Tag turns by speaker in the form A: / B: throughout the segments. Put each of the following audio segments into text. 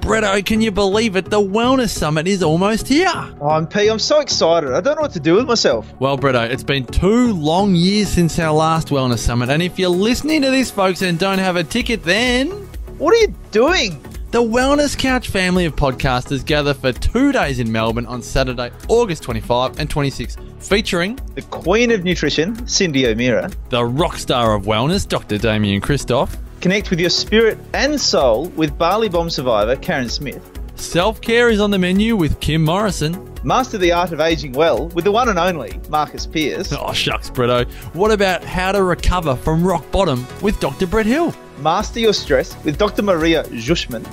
A: Bretto, can you believe it? The Wellness Summit is almost here.
B: Oh, MP, I'm so excited. I don't know what to do with myself.
A: Well, Bretto, it's been 2 long years since our last Wellness Summit, and if you're listening to this, folks, and don't have a ticket, then
B: What are you doing?
A: the Wellness Couch family of podcasters gather for 2 days in Melbourne on Saturday, August 25 and 26, featuring
B: The Queen of Nutrition, Cindy O'Meara.
A: the rock star of wellness, Dr. Damien Christoph,
B: Connect with your spirit and soul with Bali Bomb survivor Karen Smith.
A: self-care is on the menu with Kim Morrison.
B: Master the art of aging well with the one and only Marcus Pearce.
A: Oh, shucks, Bretto. What about how to recover from rock bottom with Dr. Brett Hill?
B: Master your stress with Dr. Maria Zushman.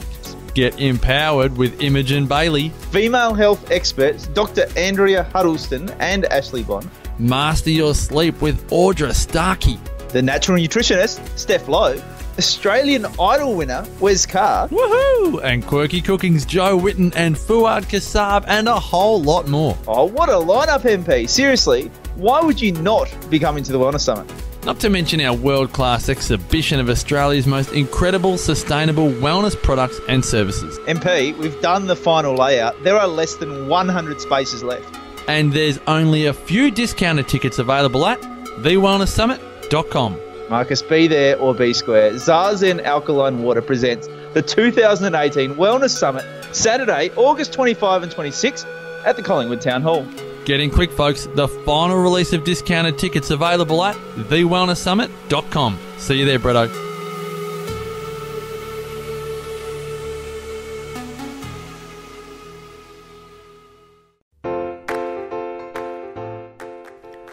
A: Get empowered with Imogen Bailey.
B: Female health experts Dr. Andrea Huddleston and Ashley Bond.
A: Master your sleep with Audra Starkey.
B: The natural nutritionist Steph Lowe. Australian Idol winner Wes Carr.
A: Woohoo! And Quirky Cooking's Joe Witten and Fuad Kassab and a whole lot more.
B: Oh, what a lineup, MP. Seriously, why would you not be coming to the Wellness Summit?
A: Not to mention our world-class exhibition of Australia's most incredible sustainable wellness products and services.
B: MP, we've done the final layout. There are less than 100 spaces left.
A: And there's only a few discounted tickets available at thewellnesssummit.com.
B: Marcus, be there or be square. Zazen Alkaline Water presents the 2018 Wellness Summit, Saturday, August 25 and 26 at the Collingwood Town Hall.
A: Get in quick, folks. The final release of discounted tickets available at thewellnesssummit.com. See you there, Bretto.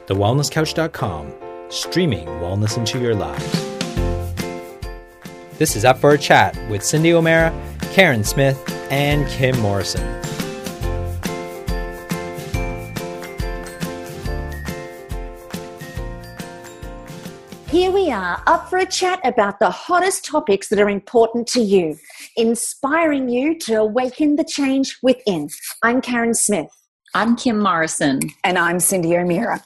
C: TheWellnessCouch.com, streaming wellness into your lives. This is Up for a Chat with Cindy O'Meara, Karen Smith, and Kim Morrison.
D: Here we are, up for a chat about the hottest topics that are important to you, inspiring you to awaken the change within. I'm Karen Smith.
E: I'm Kim Morrison.
F: And I'm Cindy O'Meara.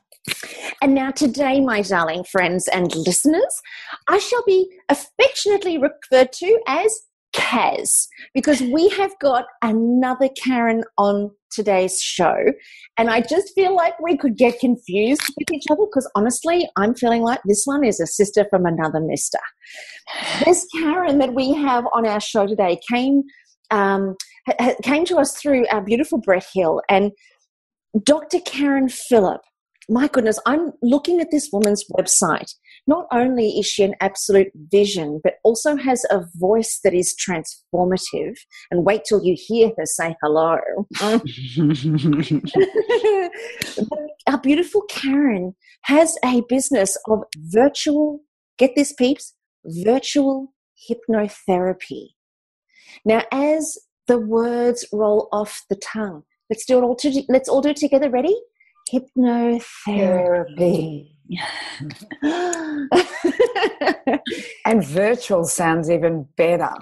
D: And now today, my darling friends and listeners, I shall be affectionately referred to as Kaz, because we have got another Karen on today's show, and I just feel like we could get confused with each other, because honestly, I'm feeling like this one is a sister from another mister. This Karen that we have on our show today came to us through our beautiful Brett Hill and Dr. Karen Phillip. My goodness, I'm looking at this woman's website. Not only is she an absolute vision, but also has a voice that is transformative. And wait till you hear her say hello. Our beautiful Karen has a business of virtual, get this peeps, virtual hypnotherapy. Now, as the words roll off the tongue, let's all do it together. Ready? Hypnotherapy.
F: And virtual sounds even better.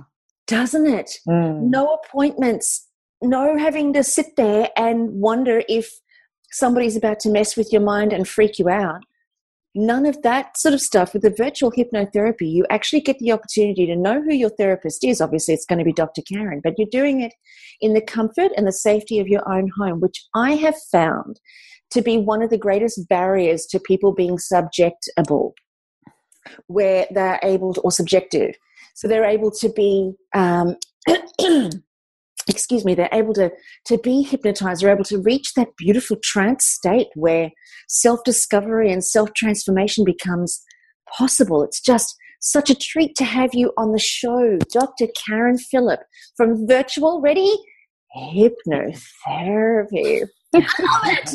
D: Doesn't it? No appointments, no having to sit there and wonder if somebody's about to mess with your mind and freak you out. None of that sort of stuff. With the virtual hypnotherapy, you actually get the opportunity to know who your therapist is. Obviously, it's going to be Dr. Karen, but you're doing it in the comfort and the safety of your own home, which I have found to be one of the greatest barriers to people being subjectable, where they're able to, or subjective. So they're able to be, they're able to be hypnotized. They're able to reach that beautiful trance state where self-discovery and self-transformation becomes possible. It's just such a treat to have you on the show, Dr. Karen Phillip from Virtual Ready Hypnotherapy. I love it.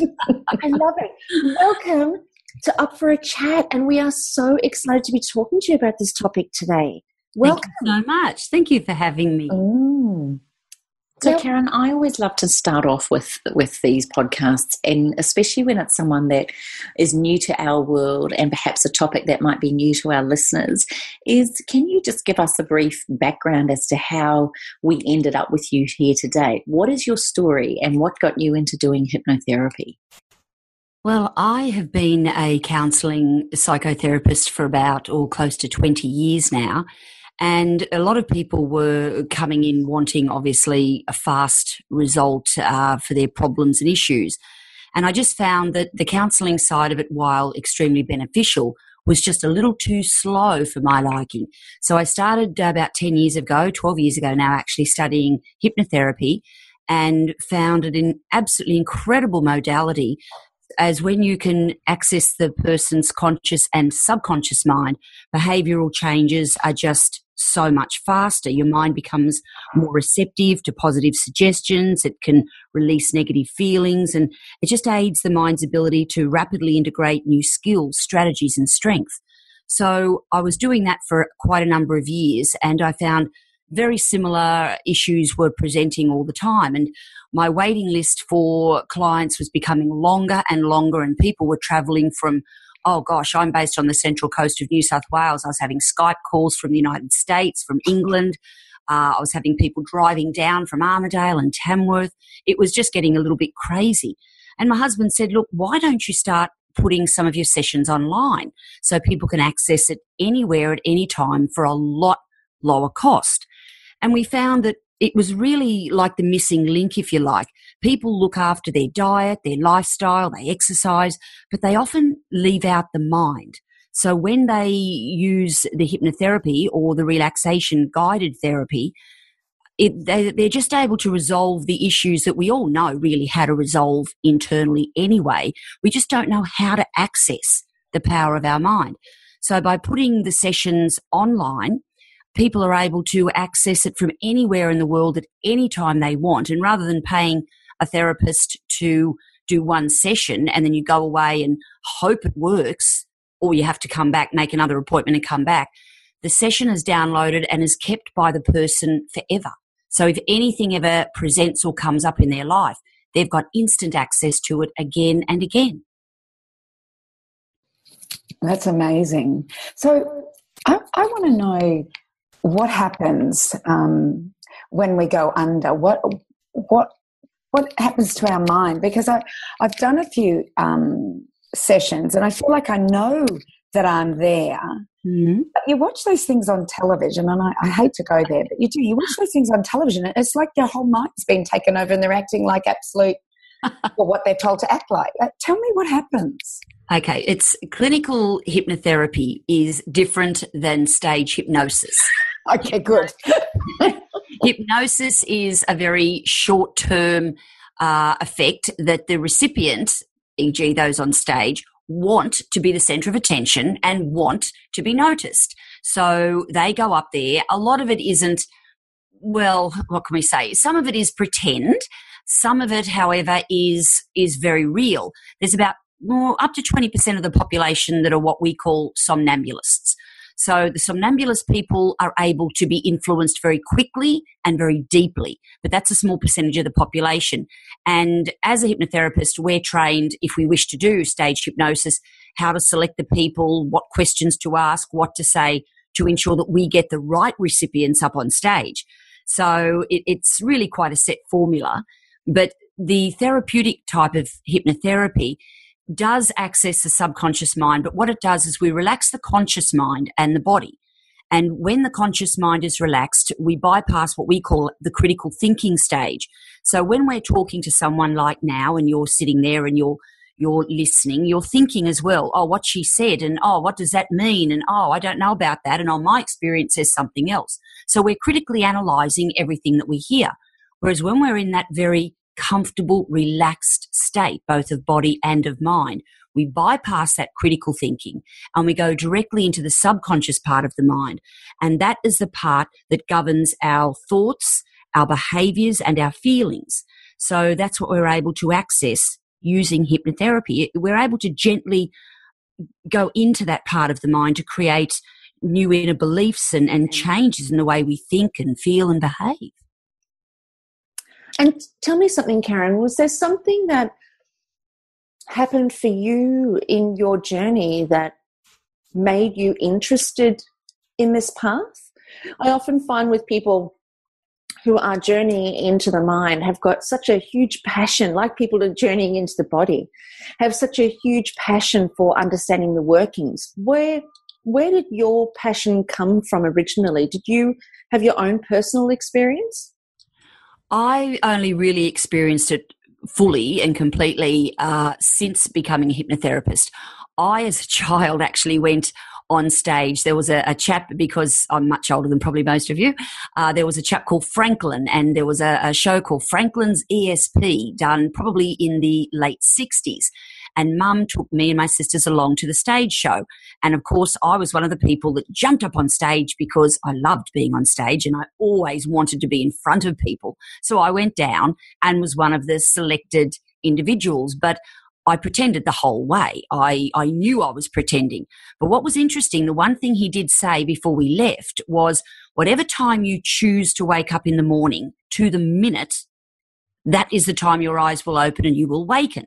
D: I love it. Welcome to Up for a Chat, and we are so excited to be talking to you about this topic today. Welcome.
E: Thank you so much. Thank you for having me.
G: So, Karen, I always love to start off with these podcasts, and especially when it's someone that is new to our world and perhaps a topic that might be new to our listeners, can you just give us a brief background as to how we ended up with you here today? What is your story and what got you into doing hypnotherapy?
E: Well, I have been a counselling psychotherapist for about close to 20 years now. And a lot of people were coming in wanting, obviously, a fast result for their problems and issues. And I just found that the counselling side of it, while extremely beneficial, was just a little too slow for my liking. So I started about 10 years ago, 12 years ago now, actually studying hypnotherapy, and found it an absolutely incredible modality, as when you can access the person's conscious and subconscious mind, behavioural changes are just so much faster. Your mind becomes more receptive to positive suggestions. It can release negative feelings, and it just aids the mind's ability to rapidly integrate new skills, strategies and strength. So I was doing that for quite a number of years, and I found very similar issues were presenting all the time. And my waiting list for clients was becoming longer and longer, and people were travelling from, oh gosh, I'm based on the central coast of New South Wales. I was having Skype calls from the United States, from England. I was having people driving down from Armidale and Tamworth. It was just getting a little bit crazy. And my husband said, look, why don't you start putting some of your sessions online so people can access it anywhere at any time for a lot lower cost? And we found that it was really like the missing link, if you like. People look after their diet, their lifestyle, they exercise, but they often leave out the mind. So when they use the hypnotherapy or the relaxation guided therapy, they're just able to resolve the issues that we all know really how to resolve internally anyway. We just don't know how to access the power of our mind. So by putting the sessions online, people are able to access it from anywhere in the world at any time they want. And rather than paying a therapist to do one session and then you go away and hope it works, or you have to come back, make another appointment and come back, the session is downloaded and is kept by the person forever. So if anything ever presents or comes up in their life, they've got instant access to it again and again.
F: That's amazing. So I want to know, what happens when we go under? What happens to our mind? Because I've done a few sessions and I feel like I know that I'm there. Mm-hmm. But you watch those things on television, and I hate to go there, but you do. You watch those things on television, and it's like their whole mind's been taken over and they're acting like absolute or what they're told to act like. Tell me what happens.
E: Okay, it's clinical hypnotherapy is different than stage hypnosis.
F: Okay, good.
E: Hypnosis is a very short-term effect that the recipient, e.g. those on stage, want to be the centre of attention and want to be noticed. So they go up there. A lot of it isn't, well, what can we say? Some of it is pretend. Some of it, however, is very real. There's about up to 20% of the population that are what we call somnambulists. So the somnambulist people are able to be influenced very quickly and very deeply, but that's a small percentage of the population. And as a hypnotherapist, we're trained, if we wish to do stage hypnosis, how to select the people, what questions to ask, what to say to ensure that we get the right recipients up on stage. So it's really quite a set formula. But the therapeutic type of hypnotherapy does access the subconscious mind, but what it does is we relax the conscious mind and the body. And when the conscious mind is relaxed, we bypass what we call the critical thinking stage. So when we're talking to someone like now and you're sitting there and you're listening, you're thinking as well, oh, what she said, and oh, what does that mean? And oh, I don't know about that. And oh, my experience says something else. So we're critically analysing everything that we hear. Whereas when we're in that very comfortable, relaxed state, both of body and of mind, we bypass that critical thinking and we go directly into the subconscious part of the mind. And that is the part that governs our thoughts, our behaviours and our feelings. So that's what we're able to access using hypnotherapy. We're able to gently go into that part of the mind to create new inner beliefs and changes in the way we think and feel and behave.
D: And tell me something, Karen, was there something that happened for you in your journey that made you interested in this path? I often find with people who are journeying into the mind have got such a huge passion, like people are journeying into the body, have such a huge passion for understanding the workings. Where where did your passion come from originally? Did you have your own personal experience?
E: I only really experienced it fully and completely since becoming a hypnotherapist. I, as a child, actually went on stage. There was a chap, because I'm much older than probably most of you, there was a chap called Franklin, and there was a show called Franklin's ESP done probably in the late 60s. And Mum took me and my sisters along to the stage show. And of course, I was one of the people that jumped up on stage because I loved being on stage and I always wanted to be in front of people. So I went down and was one of the selected individuals. But I pretended the whole way. I knew I was pretending. But what was interesting, the one thing he did say before we left was, whatever time you choose to wake up in the morning to the minute, that is the time your eyes will open and you will waken.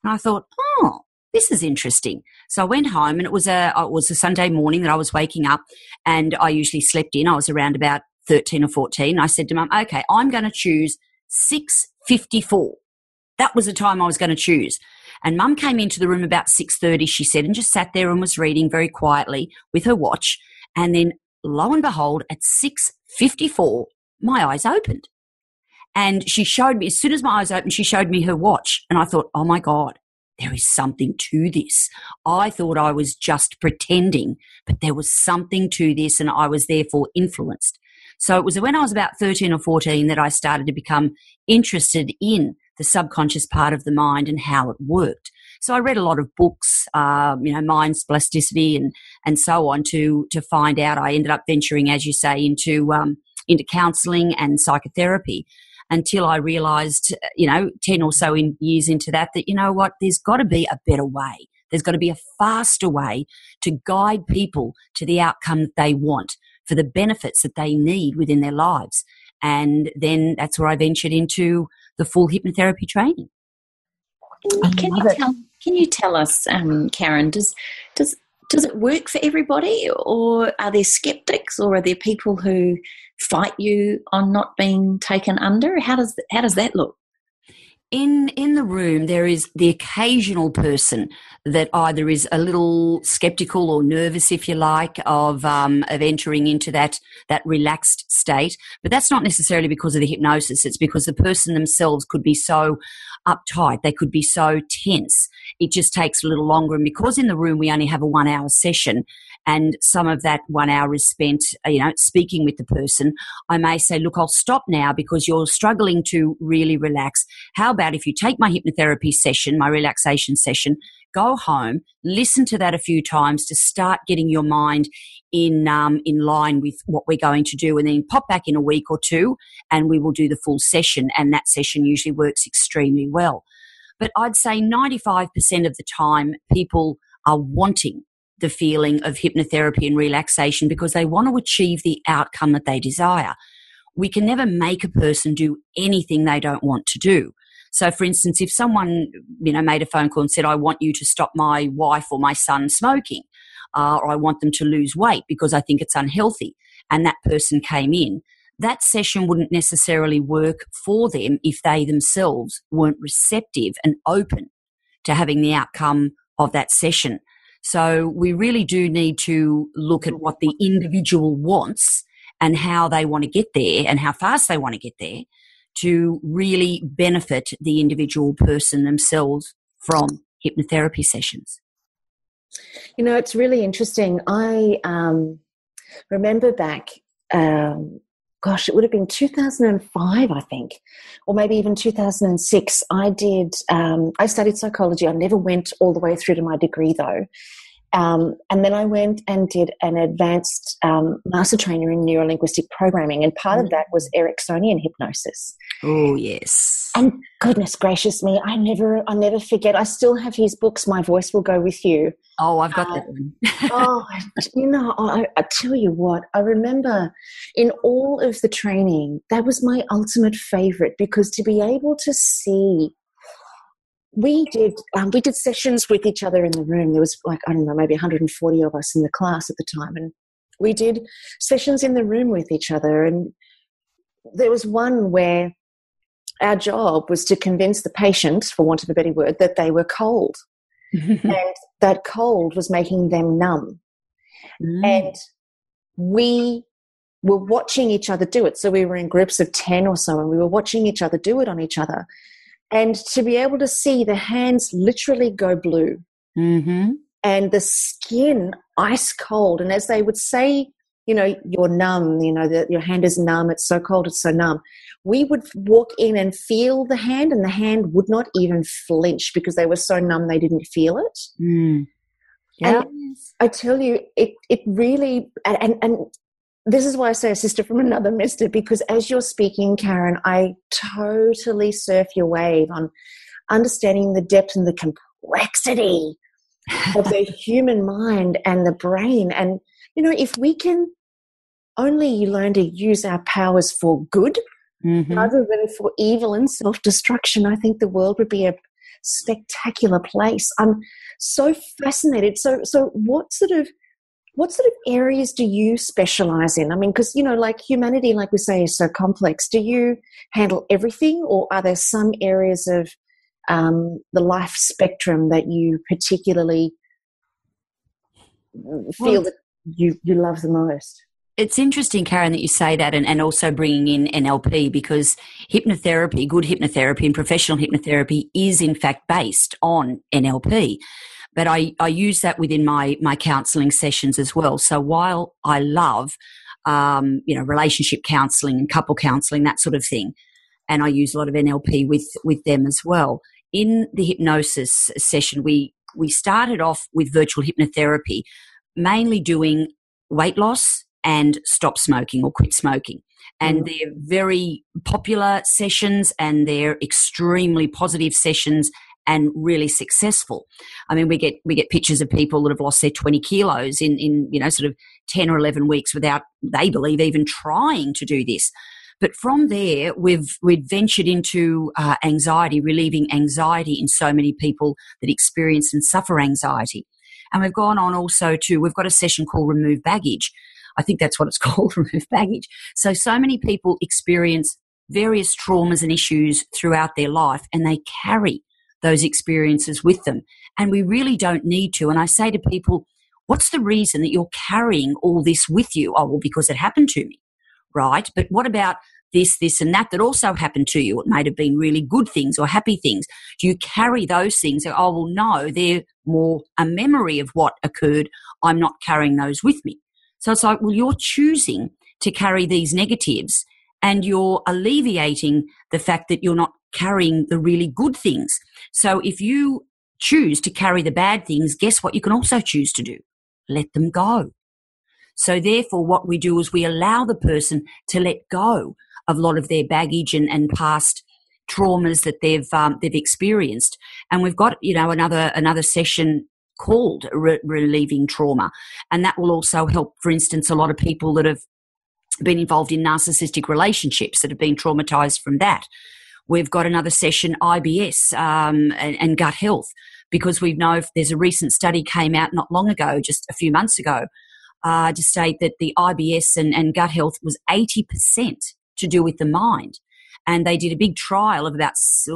E: And I thought, oh, this is interesting. So I went home, and it was a Sunday morning that I was waking up, and I usually slept in. I was around about 13 or 14. I said to Mum, okay, I'm going to choose 6:54. That was the time I was going to choose. And Mum came into the room about 6:30, she said, and just sat there and was reading very quietly with her watch. And then lo and behold, at 6:54, my eyes opened. And she showed me, as soon as my eyes opened, she showed me her watch. And I thought, oh my God, there is something to this. I thought I was just pretending, but there was something to this, and I was therefore influenced. So it was when I was about 13 or 14 that I started to become interested in the subconscious part of the mind and how it worked. So I read a lot of books, mind plasticity and so on to find out. I ended up venturing, as you say, into counselling and psychotherapy, until I realised, 10 or so years into that, you know what, there's got to be a better way. There's got to be a faster way to guide people to the outcome that they want for the benefits that they need within their lives. And then that's where I ventured into the full hypnotherapy training.
G: Can you tell us, Karen, does it work for everybody, or are there skeptics, or are there people who fight you on not being taken under? How does that look?
E: In the room, there is the occasional person that either is a little skeptical or nervous, if you like, of entering into that relaxed state. But that's not necessarily because of the hypnosis. It's because the person themselves could be so uptight. They could be so tense. It just takes a little longer. And because in the room we only have a 1 hour session, and some of that 1 hour is spent, speaking with the person, I may say, look, I'll stop now because you're struggling to really relax. How about if you take my hypnotherapy session, my relaxation session, go home, listen to that a few times to start getting your mind in line with what we're going to do, and then pop back in a week or two and we will do the full session, and that session usually works extremely well. But I'd say 95% of the time people are wanting the feeling of hypnotherapy and relaxation because they want to achieve the outcome that they desire. We can never make a person do anything they don't want to do. So, for instance, if someone, made a phone call and said, I want you to stop my wife or my son smoking, or I want them to lose weight because I think it's unhealthy, and that person came in, that session wouldn't necessarily work for them if they themselves weren't receptive and open to having the outcome of that session. So we really do need to look at what the individual wants and how they want to get there and how fast they want to get there to really benefit the individual person themselves from hypnotherapy sessions.
D: It's really interesting. I remember back, it would have been 2005, I think, or maybe even 2006. I studied psychology. I never went all the way through to my degree, though. And then I went and did an advanced master trainer in neuro-linguistic programming, and part of that was Ericksonian hypnosis.
E: Oh, yes.
D: And goodness gracious me, I never forget. I still have his books, My Voice Will Go With You.
E: Oh, I've got that one.
D: I tell you what, I remember in all of the training, that was my ultimate favorite, because to be able to see, we did sessions with each other in the room. There was maybe 140 of us in the class at the time, and we did sessions in the room with each other. And there was one where our job was to convince the patient, for want of a better word, that they were cold. And that cold was making them numb. And we were watching each other do it. So we were in groups of 10 or so, and we were watching each other do it on each other. And to be able to see the hands literally go blue and the skin ice cold. And as they would say, you're numb, that your hand is numb. It's so cold, it's so numb. We would walk in and feel the hand, and the hand would not even flinch because they were so numb they didn't feel it.
E: Yeah.
D: And I tell you, it really, and this is why I say a sister from another mister, because as you're speaking, Karen, I totally surf your wave on understanding the depth and the complexity of the human mind and the brain. And, if we can only learn to use our powers for good rather than for evil and self-destruction, I think the world would be a spectacular place. I'm so fascinated. So what sort of areas do you specialize in? I mean, because, like humanity, like we say, is so complex. Do you handle everything, or are there some areas of the life spectrum that you particularly feel that you love the most?
E: It's interesting, Karen, that you say that, and also bringing in NLP, because hypnotherapy, good hypnotherapy and professional hypnotherapy is in fact based on NLP. But I use that within my counselling sessions as well. So while I love, relationship counselling and couple counselling, that sort of thing, and I use a lot of NLP with them as well. In the hypnosis session, we started off with virtual hypnotherapy, mainly doing weight loss and stop smoking or quit smoking. And they're very popular sessions, and they're extremely positive sessions and really successful. I mean, we get pictures of people that have lost their 20 kilos in sort of 10 or 11 weeks without, they believe, even trying to do this. But from there, we've ventured into anxiety, relieving anxiety in so many people that experience and suffer anxiety. And we've gone on also we've got a session called Remove Baggage. I think that's what it's called, Remove Baggage. So many people experience various traumas and issues throughout their life, and they carry those experiences with them. And we really don't need to. And I say to people, what's the reason that you're carrying all this with you? Oh, well, because it happened to me, right? But what about this, and that also happened to you? It may have been really good things or happy things. Do you carry those things? Oh, well, no, they're more a memory of what occurred. I'm not carrying those with me. So it's like, well, you're choosing to carry these negatives, and you're alleviating the fact that you're not carrying the really good things. So if you choose to carry the bad things, guess what you can also choose to do? Let them go. So therefore, what we do is we allow the person to let go of a lot of their baggage and past traumas that they've experienced. And we've got, another session called Relieving Trauma. And that will also help, for instance, a lot of people that have been involved in narcissistic relationships that have been traumatized from that. We've got another session, IBS and gut health, because we know there's a recent study came out not long ago, just a few months ago, to state that the IBS and gut health was 80% to do with the mind. And they did a big trial of about, I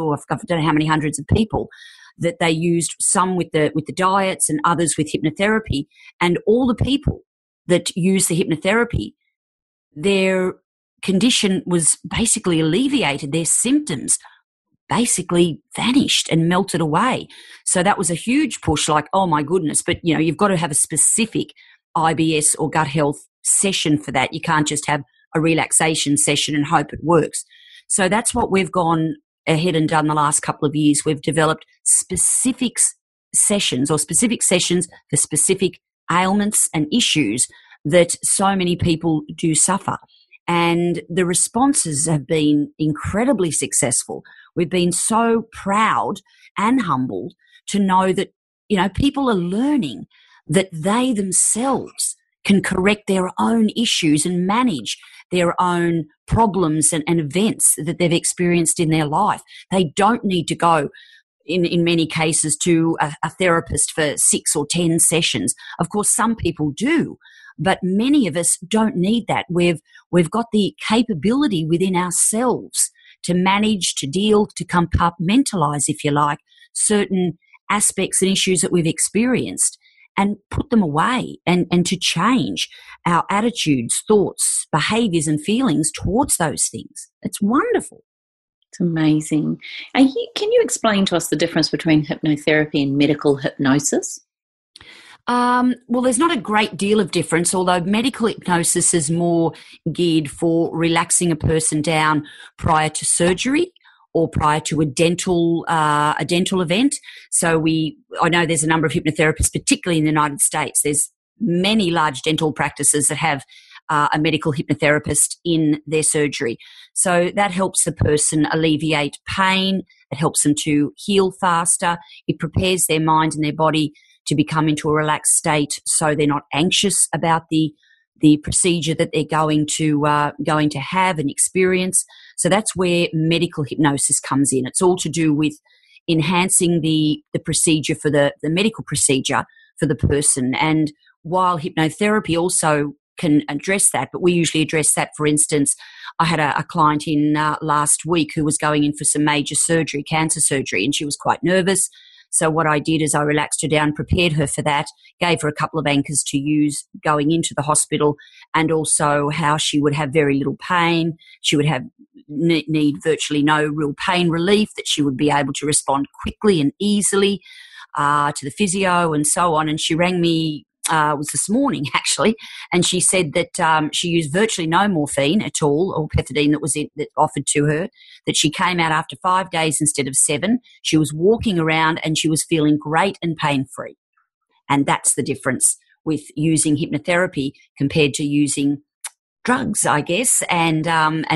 E: don't know how many hundreds of people, that they used some with the diets and others with hypnotherapy. And all the people that used the hypnotherapy, their condition was basically alleviated. Their symptoms basically vanished and melted away. So that was a huge push, like, oh my goodness. But, you've got to have a specific IBS or gut health session for that. You can't just have a relaxation session and hope it works. So that's what we've gone ahead and done the last couple of years. We've developed specific sessions for specific ailments and issues that so many people do suffer. And the responses have been incredibly successful. We've been so proud and humbled to know that, people are learning that they themselves can correct their own issues and manage their own problems and events that they've experienced in their life. They don't need to go, in many cases, to a therapist for 6 or 10 sessions. Of course, some people do, but many of us don't need that. We've got the capability within ourselves to manage, to deal, to compartmentalize, if you like, certain aspects and issues that we've experienced. and put them away and to change our attitudes, thoughts, behaviors and feelings towards those things. It's wonderful.
G: It's amazing. Can you explain to us the difference between hypnotherapy and medical hypnosis?
E: Well, there's not a great deal of difference, although medical hypnosis is more geared for relaxing a person down prior to surgery or prior to a dental event. So I know there's a number of hypnotherapists, particularly in the United States. There's many large dental practices that have a medical hypnotherapist in their surgery. So that helps the person alleviate pain. It helps them to heal faster. It prepares their mind and their body to become into a relaxed state, so they're not anxious about the procedure that they're going to have and experience. So that's where medical hypnosis comes in. It's all to do with enhancing the procedure for the medical procedure for the person. And while hypnotherapy also can address that, but we usually address that. For instance, I had a client in last week who was going in for some major surgery, cancer surgery, and she was quite nervous. So what I did is I relaxed her down, prepared her for that, gave her a couple of anchors to use going into the hospital, and also how she would have very little pain. She would have need virtually no real pain relief, that she would be able to respond quickly and easily to the physio and so on. And she rang me, it was this morning actually, and she said that she used virtually no morphine at all, or pethidine that offered to her, that she came out after 5 days instead of 7. She was walking around and she was feeling great and pain-free. And that's the difference with using hypnotherapy compared to using drugs, I guess, and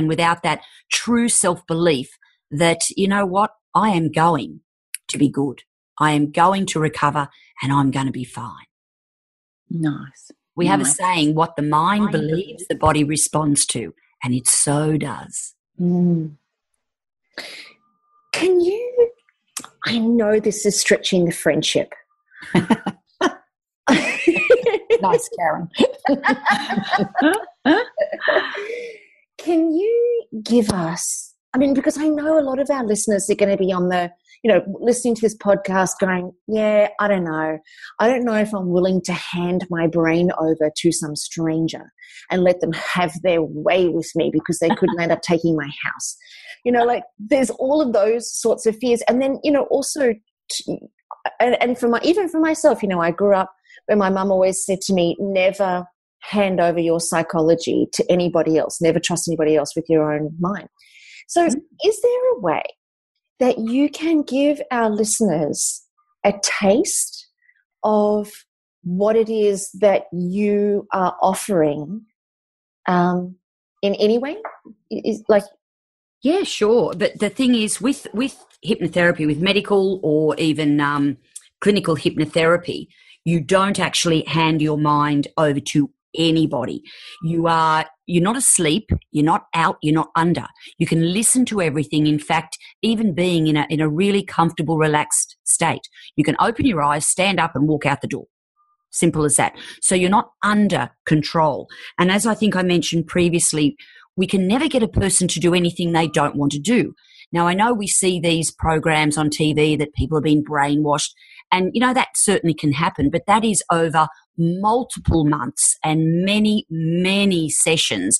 E: without that true self-belief that, you know what, I am going to be good. I am going to recover and I'm going to be fine.
G: Nice.
E: We have a saying, what the mind believes, the body responds to, and it so does.
D: Mm. Can you, I know this is stretching the friendship.
F: Nice, Karen.
D: Can you give us, I mean, because I know a lot of our listeners are going to be on listening to this podcast going, yeah, I don't know. I don't know if I'm willing to hand my brain over to some stranger and let them have their way with me because they could end up taking my house. There's all of those sorts of fears. And then, also, and even for myself, I grew up where my mum always said to me, never hand over your psychology to anybody else. Never trust anybody else with your own mind. So is there a way that you can give our listeners a taste of what it is that you are offering in any way?
E: Yeah, sure. But the thing is, with hypnotherapy, with medical or even clinical hypnotherapy, you don't actually hand your mind over to anybody. You're not asleep, you're not out, you're not under. You can listen to everything. In fact, even being in a really comfortable, relaxed state, you can open your eyes, stand up and walk out the door. Simple as that. So you're not under control. And as I think I mentioned previously, we can never get a person to do anything they don't want to do. Now, I know we see these programs on TV that people have been brainwashed, and, that certainly can happen, but that is over multiple months and many, many sessions.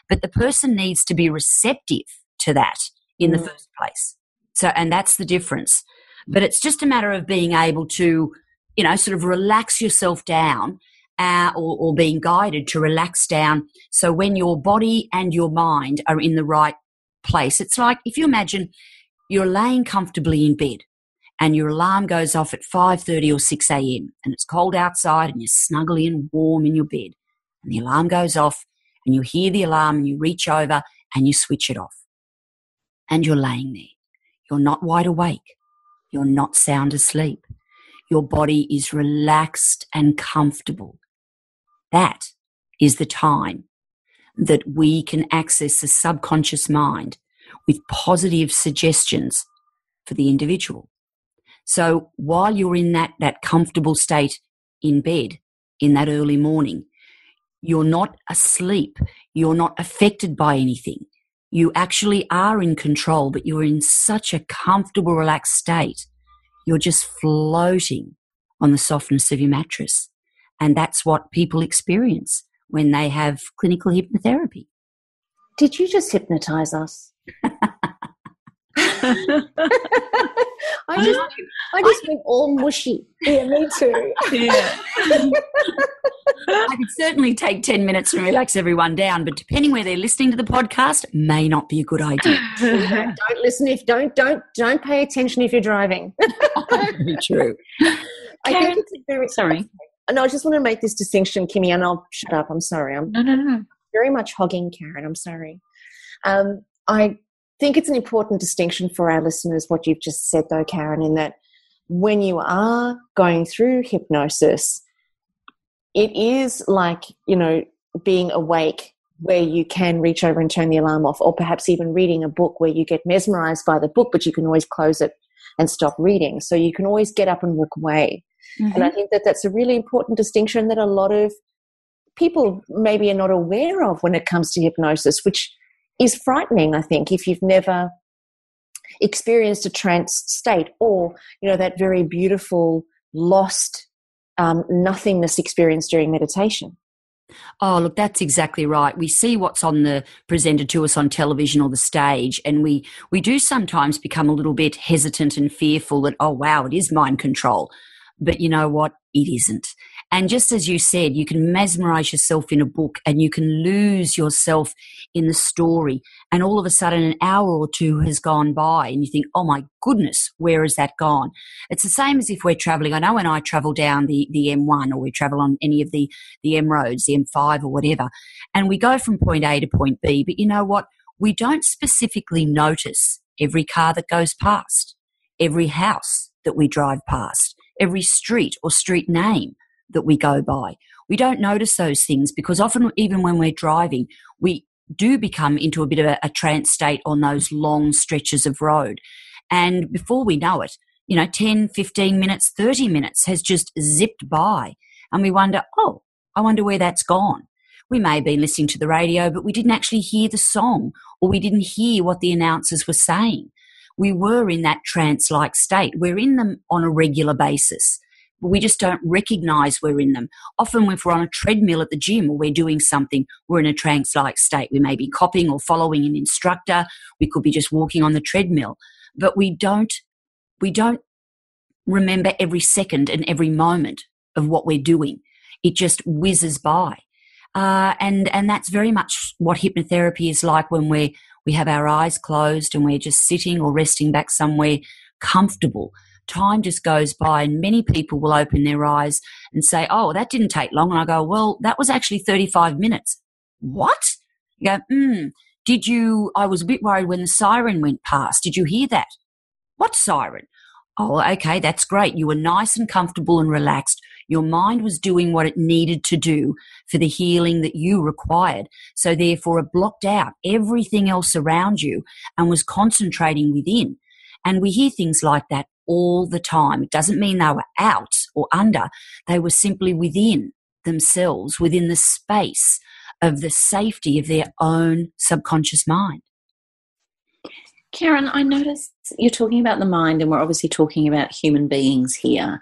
E: But the person needs to be receptive to that in the first place. So, and that's the difference. But it's just a matter of being able to, sort of relax yourself down or being guided to relax down. So when your body and your mind are in the right place, it's like if you imagine you're laying comfortably in bed and your alarm goes off at 5:30 or 6 a.m. and it's cold outside and you're snuggly and warm in your bed, and the alarm goes off and you hear the alarm and you reach over and you switch it off. And you're laying there. You're not wide awake. You're not sound asleep. Your body is relaxed and comfortable. That is the time that we can access the subconscious mind with positive suggestions for the individual. So while you're in that comfortable state in bed in that early morning, you're not asleep. You're not affected by anything. You actually are in control, but you're in such a comfortable, relaxed state. You're just floating on the softness of your mattress. And that's what people experience when they have clinical hypnotherapy.
D: Did you just hypnotize us? I just went all mushy.
F: Yeah, me too.
G: Yeah.
E: I could certainly take 10 minutes and relax everyone down, but depending where they're listening to the podcast, may not be a good idea.
D: Don't listen if don't pay attention if you're driving.
E: Very true.
D: I think it's a very
G: Sorry.
D: No, I just want to make this distinction, Kimmy, and I'll shut up. I'm sorry. I'm
G: No.
D: very much hogging Karen. I'm sorry. I think it's an important distinction for our listeners, what you've just said, though, Karen, in that when you are going through hypnosis, it is like, being awake where you can reach over and turn the alarm off, or perhaps even reading a book where you get mesmerized by the book, but you can always close it and stop reading. So you can always get up and walk away. Mm-hmm. And I think that that's a really important distinction that a lot of people maybe are not aware of when it comes to hypnosis, which is frightening, I think, if you've never experienced a trance state or, that very beautiful lost nothingness experience during meditation.
E: Oh, look, that's exactly right. We see what's presented to us on television or the stage, and we do sometimes become a little bit hesitant and fearful that, oh, wow, it is mind control. But you know what? It isn't. And just as you said, you can mesmerize yourself in a book and you can lose yourself in the story. And all of a sudden an hour or two has gone by and you think, oh my goodness, where has that gone? It's the same as if we're traveling. I know when I travel down the M1 or we travel on any of the M roads, the M5 or whatever, and we go from point A to point B. But you know what? We don't specifically notice every car that goes past, every house that we drive past, every street or street name that we go by. We don't notice those things because often even when we're driving, we do become into a bit of a trance state on those long stretches of road. And before we know it, 10, 15 minutes, 30 minutes has just zipped by. And we wonder, oh, I wonder where that's gone. We may have been listening to the radio, but we didn't actually hear the song or we didn't hear what the announcers were saying. We were in that trance-like state. We're in them on a regular basis. But we just don't recognize we're in them. Often if we're on a treadmill at the gym or we're doing something, we're in a trance-like state. We may be copying or following an instructor. We could be just walking on the treadmill. But we don't remember every second and every moment of what we're doing. It just whizzes by. And that's very much what hypnotherapy is like when we have our eyes closed and we're just sitting or resting back somewhere comfortable. Time just goes by and many people will open their eyes and say, oh, that didn't take long. And I go, well, that was actually 35 minutes. What? You go, I was a bit worried when the siren went past. Did you hear that? What siren? Oh, okay, that's great. You were nice and comfortable and relaxed. Your mind was doing what it needed to do for the healing that you required. So therefore it blocked out everything else around you and was concentrating within. And we hear things like that all the time. It doesn't mean they were out or under. They were simply within themselves, within the space of the safety of their own subconscious mind.
G: Karen, I noticed you're talking about the mind and we're obviously talking about human beings here.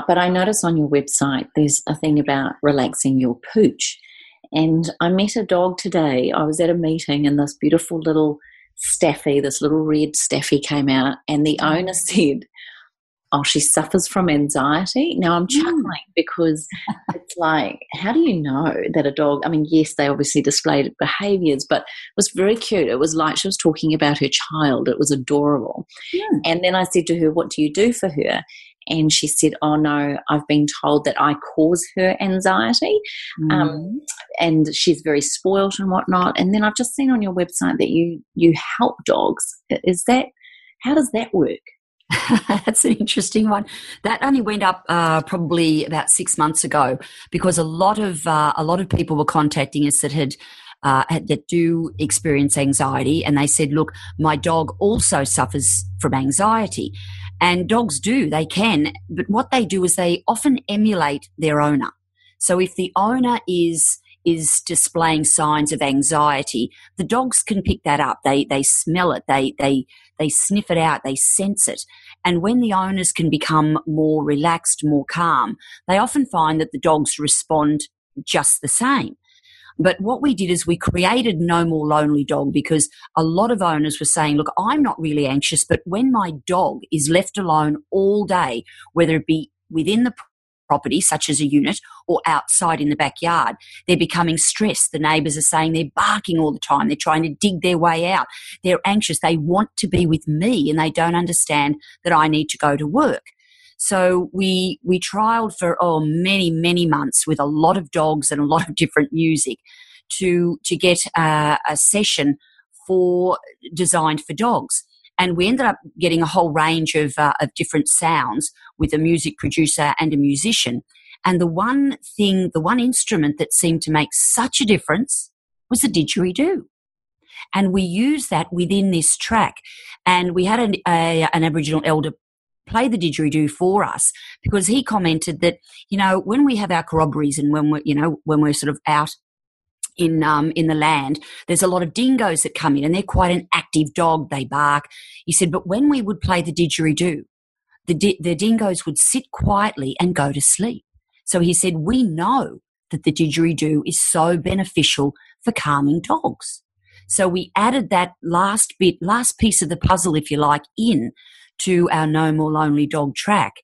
G: But I noticed on your website there's a thing about relaxing your pooch. And I met a dog today. I was at a meeting and this beautiful little staffy, this little red staffy came out and the owner said, oh, she suffers from anxiety. Now I'm chuckling because it's like, how do you know that a dog, yes, they obviously displayed behaviours, but it was very cute. It was like she was talking about her child. It was adorable. Yeah. And then I said to her, what do you do for her? And she said, oh, no, I've been told that I cause her anxiety and she's very spoilt and whatnot. And then I've just seen on your website that you help dogs. How does that work?
E: That's an interesting one. That only went up probably about 6 months ago because a lot of people were contacting us that do experience anxiety, and they said, look, my dog also suffers from anxiety. And dogs do, they can, but what they do is they often emulate their owner. So if the owner is is displaying signs of anxiety, the dogs can pick that up. They smell it. They sniff it out. They sense it. And when the owners can become more relaxed, more calm, they often find that the dogs respond just the same. But what we did is we created No More Lonely Dog, because a lot of owners were saying, look, I'm not really anxious, but when my dog is left alone all day, whether it be within the property, such as a unit, or outside in the backyard, they're becoming stressed. The neighbours are saying they're barking all the time. They're trying to dig their way out. They're anxious. They want to be with me, and they don't understand that I need to go to work. So we trialled for many, many months with a lot of dogs and a lot of different music to get a session designed for dogs. And we ended up getting a whole range of different sounds with a music producer and a musician. And the one instrument that seemed to make such a difference was the didgeridoo. And we used that within this track. And we had an Aboriginal elder play the didgeridoo for us, because he commented that, when we have our corroborees and when we're sort of out in the land, there's a lot of dingoes that come in, and they're quite an active dog. They bark. He said, but when we would play the didgeridoo, the dingoes would sit quietly and go to sleep. So he said, we know that the didgeridoo is so beneficial for calming dogs. So we added that last piece of the puzzle, if you like, in to our No More Lonely Dog track,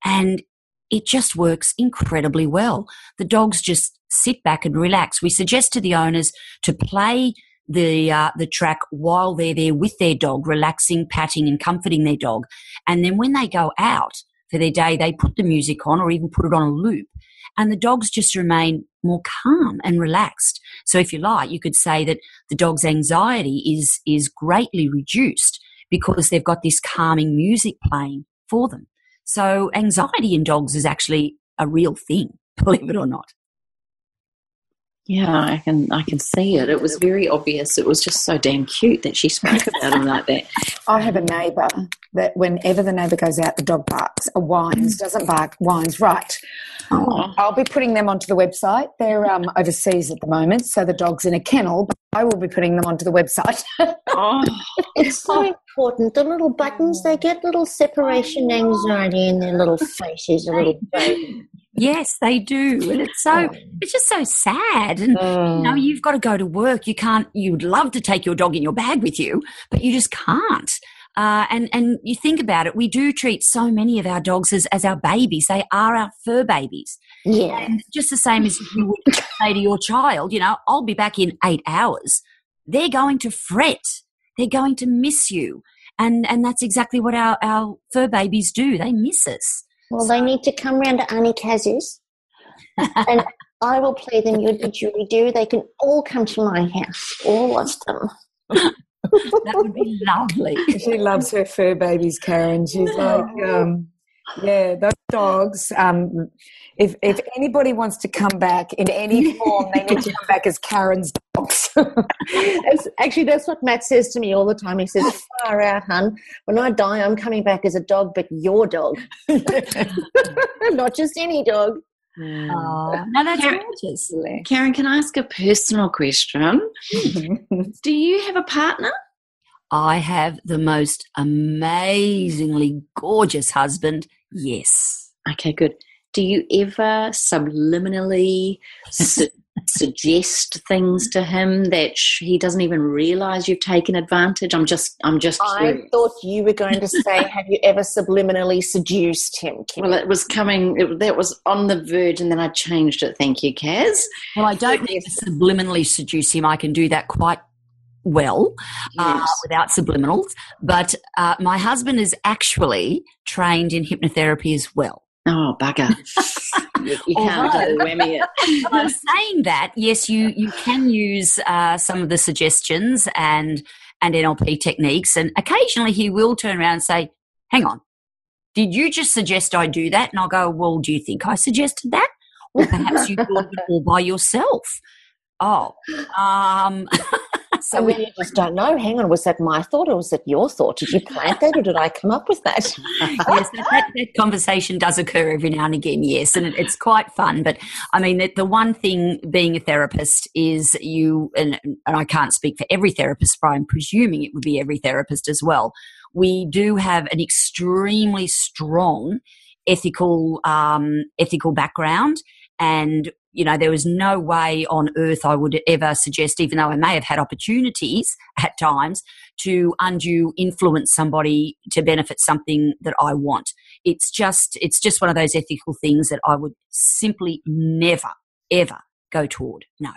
E: and it just works incredibly well. The dogs just sit back and relax. We suggest to the owners to play the track while they're there with their dog, relaxing, patting and comforting their dog. And then when they go out for their day, they put the music on or even put it on a loop, and the dogs just remain more calm and relaxed. So if you like, you could say that the dog's anxiety is greatly reduced because they've got this calming music playing for them. So anxiety in dogs is actually a real thing, believe it or not.
G: Yeah, I can see it. It was very obvious. It was just so damn cute that she spoke about him like that.
F: I have a neighbour that whenever the neighbour goes out, the dog barks, or whines, doesn't bark, whines, right.
G: Oh.
F: I'll be putting them onto the website. They're overseas at the moment, so the dog's in a kennel, but I will be putting them onto the website.
D: It's so important. The little buttons, they get little separation anxiety in their little faces, a little baby.
E: Yes, they do. And it's just so sad. And you've got to go to work. You'd love to take your dog in your bag with you, but you just can't. And you think about it, we do treat so many of our dogs as our babies. They are our fur babies.
D: Yeah.
E: And just the same as you would say to your child, I'll be back in 8 hours. They're going to fret. They're going to miss you. And that's exactly what our fur babies do. They miss us.
D: Well, they need to come round to Auntie Kaz's, and I will play them your didgeridoo. They can all come to my house, all of them.
E: That would be lovely.
F: She loves her fur babies, Karen. She's like, those dogs. If anybody wants to come back in any form, they need to come back as Karen's dogs.
D: That's what Matt says to me all the time. He says, far out, hun. When I die, I'm coming back as a dog, but your dog. Not just any dog.
E: Oh, no, that's gorgeous.
G: Karen, can I ask a personal question? Do you have a partner?
E: I have the most amazingly gorgeous husband, yes.
G: Okay, good. Do you ever subliminally suggest things to him that he doesn't even realise you've taken advantage? I'm just curious.
D: I thought you were going to say, have you ever subliminally seduced him, Kim?
G: Well, it was coming, that was on the verge, and then I changed it. Thank you, Kaz.
E: Well, I don't need to subliminally seduce him. I can do that quite well without subliminals. But my husband is actually trained in hypnotherapy as well.
G: Oh, bugger. You can't whammy it.
E: I'm saying that, yes, you can use some of the suggestions and NLP techniques, and occasionally he will turn around and say, hang on, did you just suggest I do that? And I'll go, well, do you think I suggested that? Or perhaps you thought it all by yourself. Oh, So
D: and then you just don't know. Hang on, was that my thought or was it your thought? Did you plant that or did I come up with that?
E: Yes, that conversation does occur every now and again, yes, and it's quite fun. But I mean, the one thing being a therapist is and I can't speak for every therapist, but I'm presuming it would be every therapist as well. We do have an extremely strong ethical background, and there was no way on earth I would ever suggest, even though I may have had opportunities at times, to undue influence somebody to benefit something that I want. It's just one of those ethical things that I would simply never, ever go toward. No.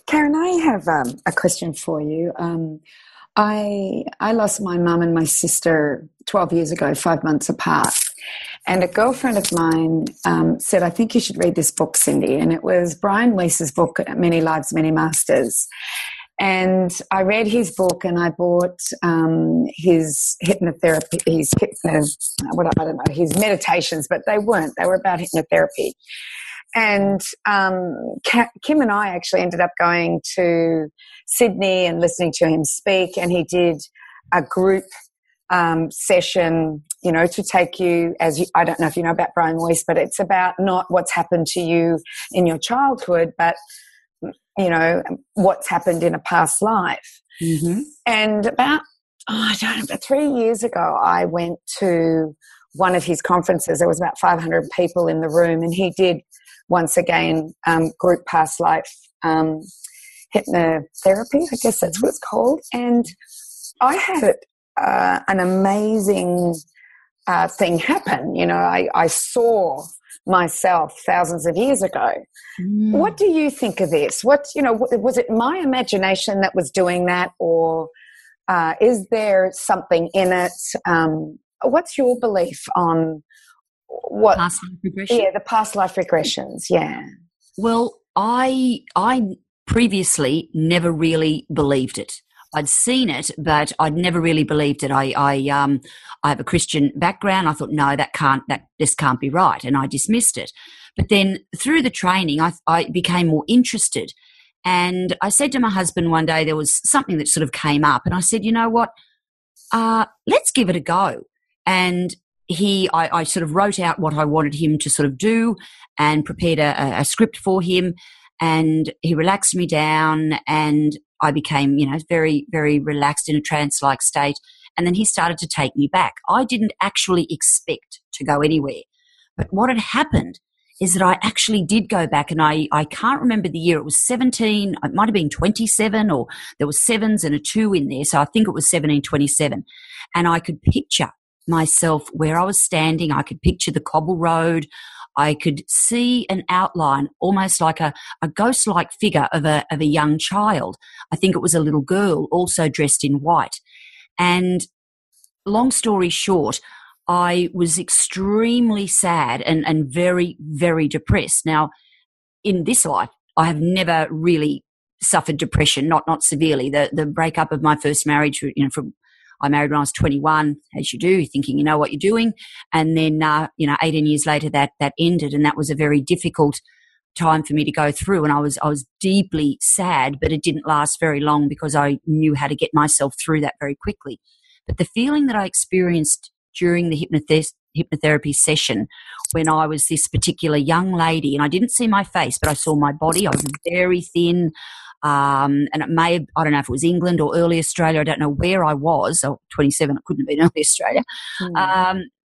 F: Karen, I have a question for you. I lost my mum and my sister 12 years ago, 5 months apart. And a girlfriend of mine said, I think you should read this book, Cindy. And it was Brian Weiss's book, Many Lives, Many Masters. And I read his book and I bought his hypnotherapy, his meditations, but they weren't. They were about hypnotherapy. And Kim and I actually ended up going to Sydney and listening to him speak, and he did a group session, to take you, I don't know if you know about Brian Weiss, but it's about not what's happened to you in your childhood, but, what's happened in a past life. Mm-hmm. And about 3 years ago, I went to one of his conferences. There was about 500 people in the room, and he did, once again, group past life hypnotherapy, I guess that's what it's called. And I had an amazing thing happen. I saw myself thousands of years ago. What do you think of this? Was it my imagination that was doing that, or is there something in it? What's your belief on what
E: past life regression?
F: Yeah, the past life regressions. Yeah.
E: Well, I previously never really believed it. I'd seen it, but I'd never really believed it. I have a Christian background. I thought, no, this can't be right, and I dismissed it. But then through the training, I became more interested, and I said to my husband one day, there was something that sort of came up, and I said, you know what, let's give it a go. And I sort of wrote out what I wanted him to sort of do, and prepared a script for him, and he relaxed me down, and I became, very, very relaxed in a trance-like state. And then he started to take me back. I didn't actually expect to go anywhere. But what had happened is that I actually did go back, and I can't remember the year. It was 17, it might have been 27, or there was 7s and a 2 in there. So I think it was 1727. And I could picture myself where I was standing. I could picture the cobble road. I could see an outline, almost like a ghost-like figure of a young child. I think it was a little girl, also dressed in white. And long story short, I was extremely sad and very, very depressed. Now, in this life, I have never really suffered depression, not severely. The breakup of my first marriage, I married when I was 21, as you do, thinking you know what you're doing. And then, 18 years later, that ended. And that was a very difficult time for me to go through. And I was deeply sad, but it didn't last very long because I knew how to get myself through that very quickly. But the feeling that I experienced during the hypnotherapy session, when I was this particular young lady, and I didn't see my face, but I saw my body. I was very thin. And it may have, I don't know if it was England or early Australia. I don't know where I was. 27, it couldn't have been early Australia.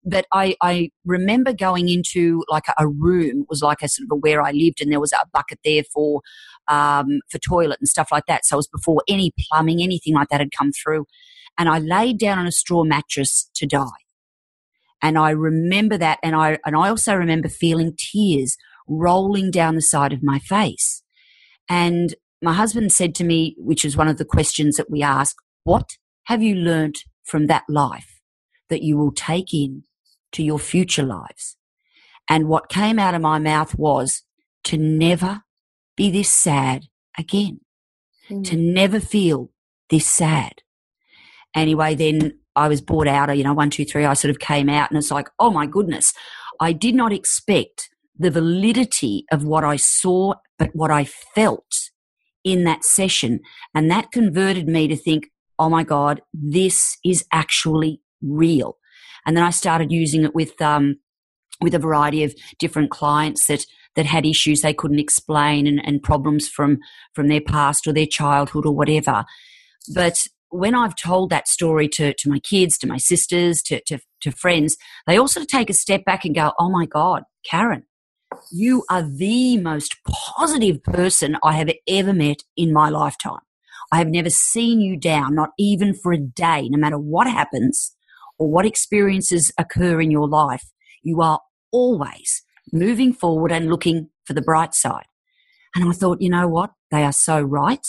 E: But I remember going into like a room. It was like a sort of where I lived, and there was a bucket there for toilet and stuff like that. So it was before any plumbing, anything like that had come through. And I laid down on a straw mattress to die. And I remember that. And I also remember feeling tears rolling down the side of my face. And my husband said to me, which is one of the questions that we ask, what have you learnt from that life that you will take in to your future lives? And what came out of my mouth was to never be this sad again, to never feel this sad. Anyway, then I was brought out, 1, 2, 3, I sort of came out, and it's like, oh my goodness, I did not expect the validity of what I saw, but what I felt in that session. And that converted me to think, oh my God, this is actually real. And then I started using it with a variety of different clients that had issues they couldn't explain and problems from their past or their childhood or whatever. But when I've told that story to my kids, to my sisters, to friends, they also take a step back and go, oh my God, Karen, you are the most positive person I have ever met in my lifetime. I have never seen you down, not even for a day, no matter what happens or what experiences occur in your life. You are always moving forward and looking for the bright side. And I thought, you know what? They are so right.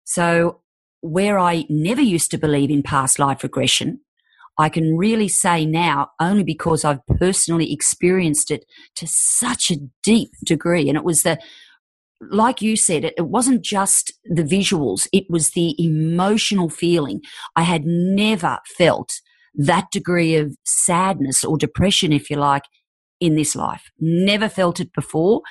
E: So where I never used to believe in past life regression, I can really say now, only because I've personally experienced it to such a deep degree. And it was like you said, it wasn't just the visuals, it was the emotional feeling. I had never felt that degree of sadness or depression, if you like, in this life. Never felt it before.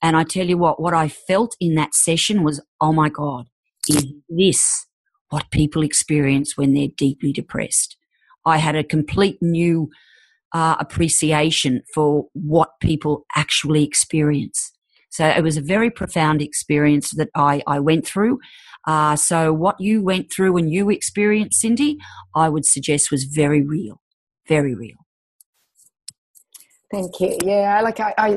E: And I tell you what I felt in that session was, oh my God, is this what people experience when they're deeply depressed? I had a complete new appreciation for what people actually experience. So it was a very profound experience that I went through. So what you went through and you experienced, Cindy, I would suggest was very real, very real.
F: Thank you. Yeah,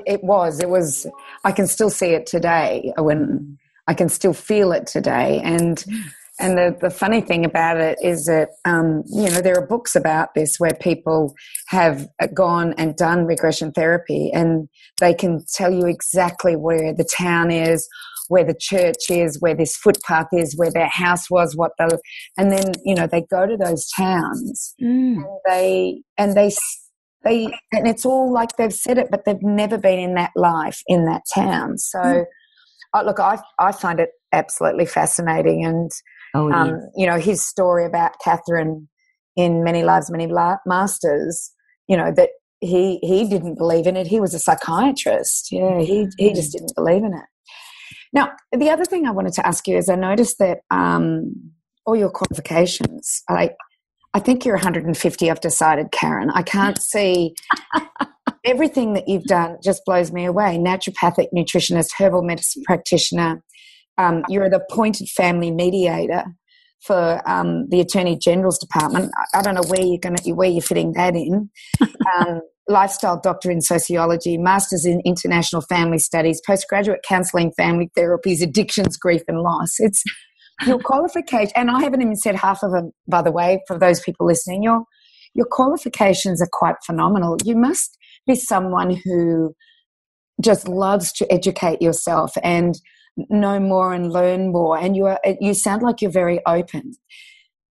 F: it was, I can still see it today, when I can still feel it today. And the funny thing about it is that, there are books about this where people have gone and done regression therapy, and they can tell you exactly where the town is, where the church is, where this footpath is, where their house was, and then, they go to those towns and it's all like they've said it, but they've never been in that life in that town. So, look, I find it absolutely fascinating. And, his story about Catherine in Many Lives, Many Masters, that he didn't believe in it. He was a psychiatrist. Yeah, he just didn't believe in it. Now, the other thing I wanted to ask you is I noticed that all your qualifications, I think you're 150, I've decided, Karen. I can't see everything that you've done just blows me away. Naturopathic nutritionist, herbal medicine practitioner. You're the appointed family mediator for the Attorney General's Department. I don't know where you're fitting that in. Lifestyle doctor in sociology, masters in international family studies, postgraduate counselling, family therapies, addictions, grief and loss. It's your qualification, and I haven't even said half of them, by the way, for those people listening. Your qualifications are quite phenomenal. You must be someone who just loves to educate yourself and know more and learn more, and you sound like you're very open.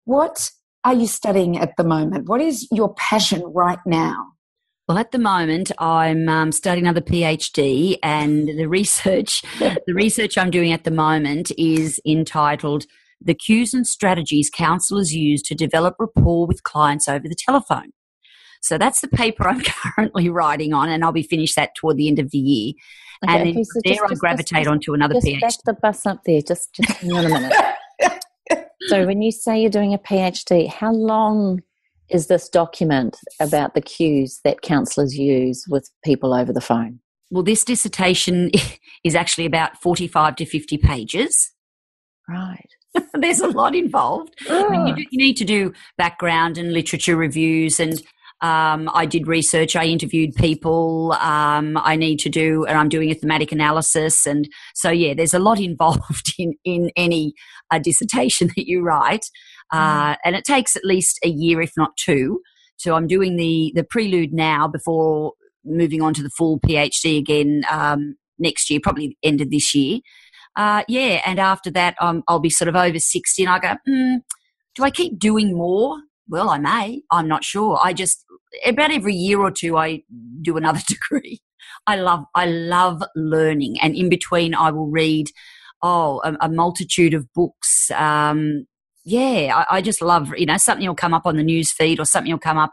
F: What are you studying at the moment? What is your passion right now?
E: Well, at the moment, I'm studying another PhD, and the research I'm doing at the moment is entitled "The Cues and Strategies Counsellors Use to Develop Rapport with Clients Over the Telephone." So that's the paper I'm currently writing on, and I'll be finished that toward the end of the year.
G: Okay,
E: and then
G: so
E: I gravitate onto another PhD.
G: Just back the bus up there. Just hang on a minute. So when you say you're doing a PhD, how long is this document about the cues that counsellors use with people over the phone?
E: Well, this dissertation is actually about 45 to 50 pages.
G: Right.
E: There's a lot involved.
G: Oh.
E: I mean, you need to do background and literature reviews, and I did research. I interviewed people. I need to do, and I'm doing a thematic analysis. And so, yeah, there's a lot involved in any dissertation that you write. And it takes at least a year, if not two. So I'm doing the prelude now before moving on to the full PhD again next year, probably end of this year. And after that, I'll be sort of over 60, and I go, do I keep doing more? Well, I may. I'm not sure. About every year or two, I do another degree. I love learning, and in between, I will read a multitude of books. I just love, something will come up on the news feed, or something will come up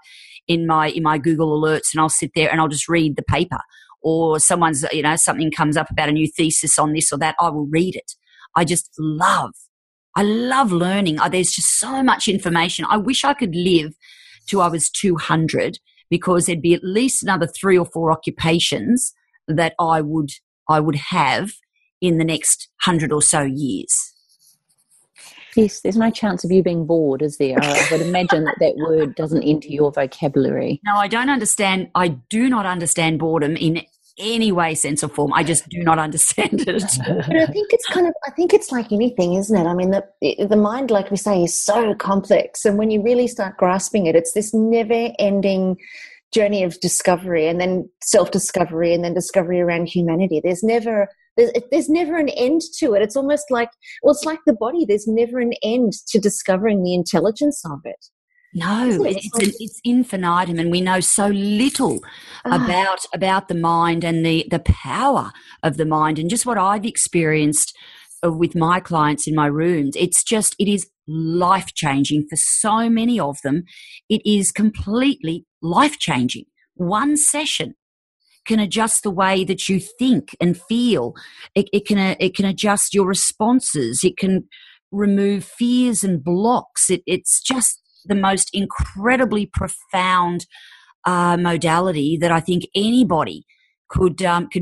E: in my Google alerts, and I'll sit there and I'll just read the paper, or something comes up about a new thesis on this or that. I will read it. I love learning. There's just so much information. I wish I could live till I was 200, because there'd be at least another 3 or 4 occupations that I would have in the next 100 or so years.
G: Yes, there's no chance of you being bored, is there? I would imagine that word doesn't enter your vocabulary.
E: No, I don't understand. I do not understand boredom in any way, sense, or form. I just do not understand it.
D: But I think it's like anything, isn't it? I mean, the mind, like we say, is so complex. And when you really start grasping it, it's this never-ending journey of discovery, and then self-discovery, and then discovery around humanity. There's never an end to it. It's almost like, it's like the body. There's never an end to discovering the intelligence of it.
E: No, it's infinitum, and we know so little about the mind and the power of the mind. And just what I've experienced with my clients in my rooms, it is life-changing for so many of them. It is completely life-changing. One session can adjust the way that you think and feel. It can adjust your responses. It can remove fears and blocks. It's just the most incredibly profound modality that I think anybody could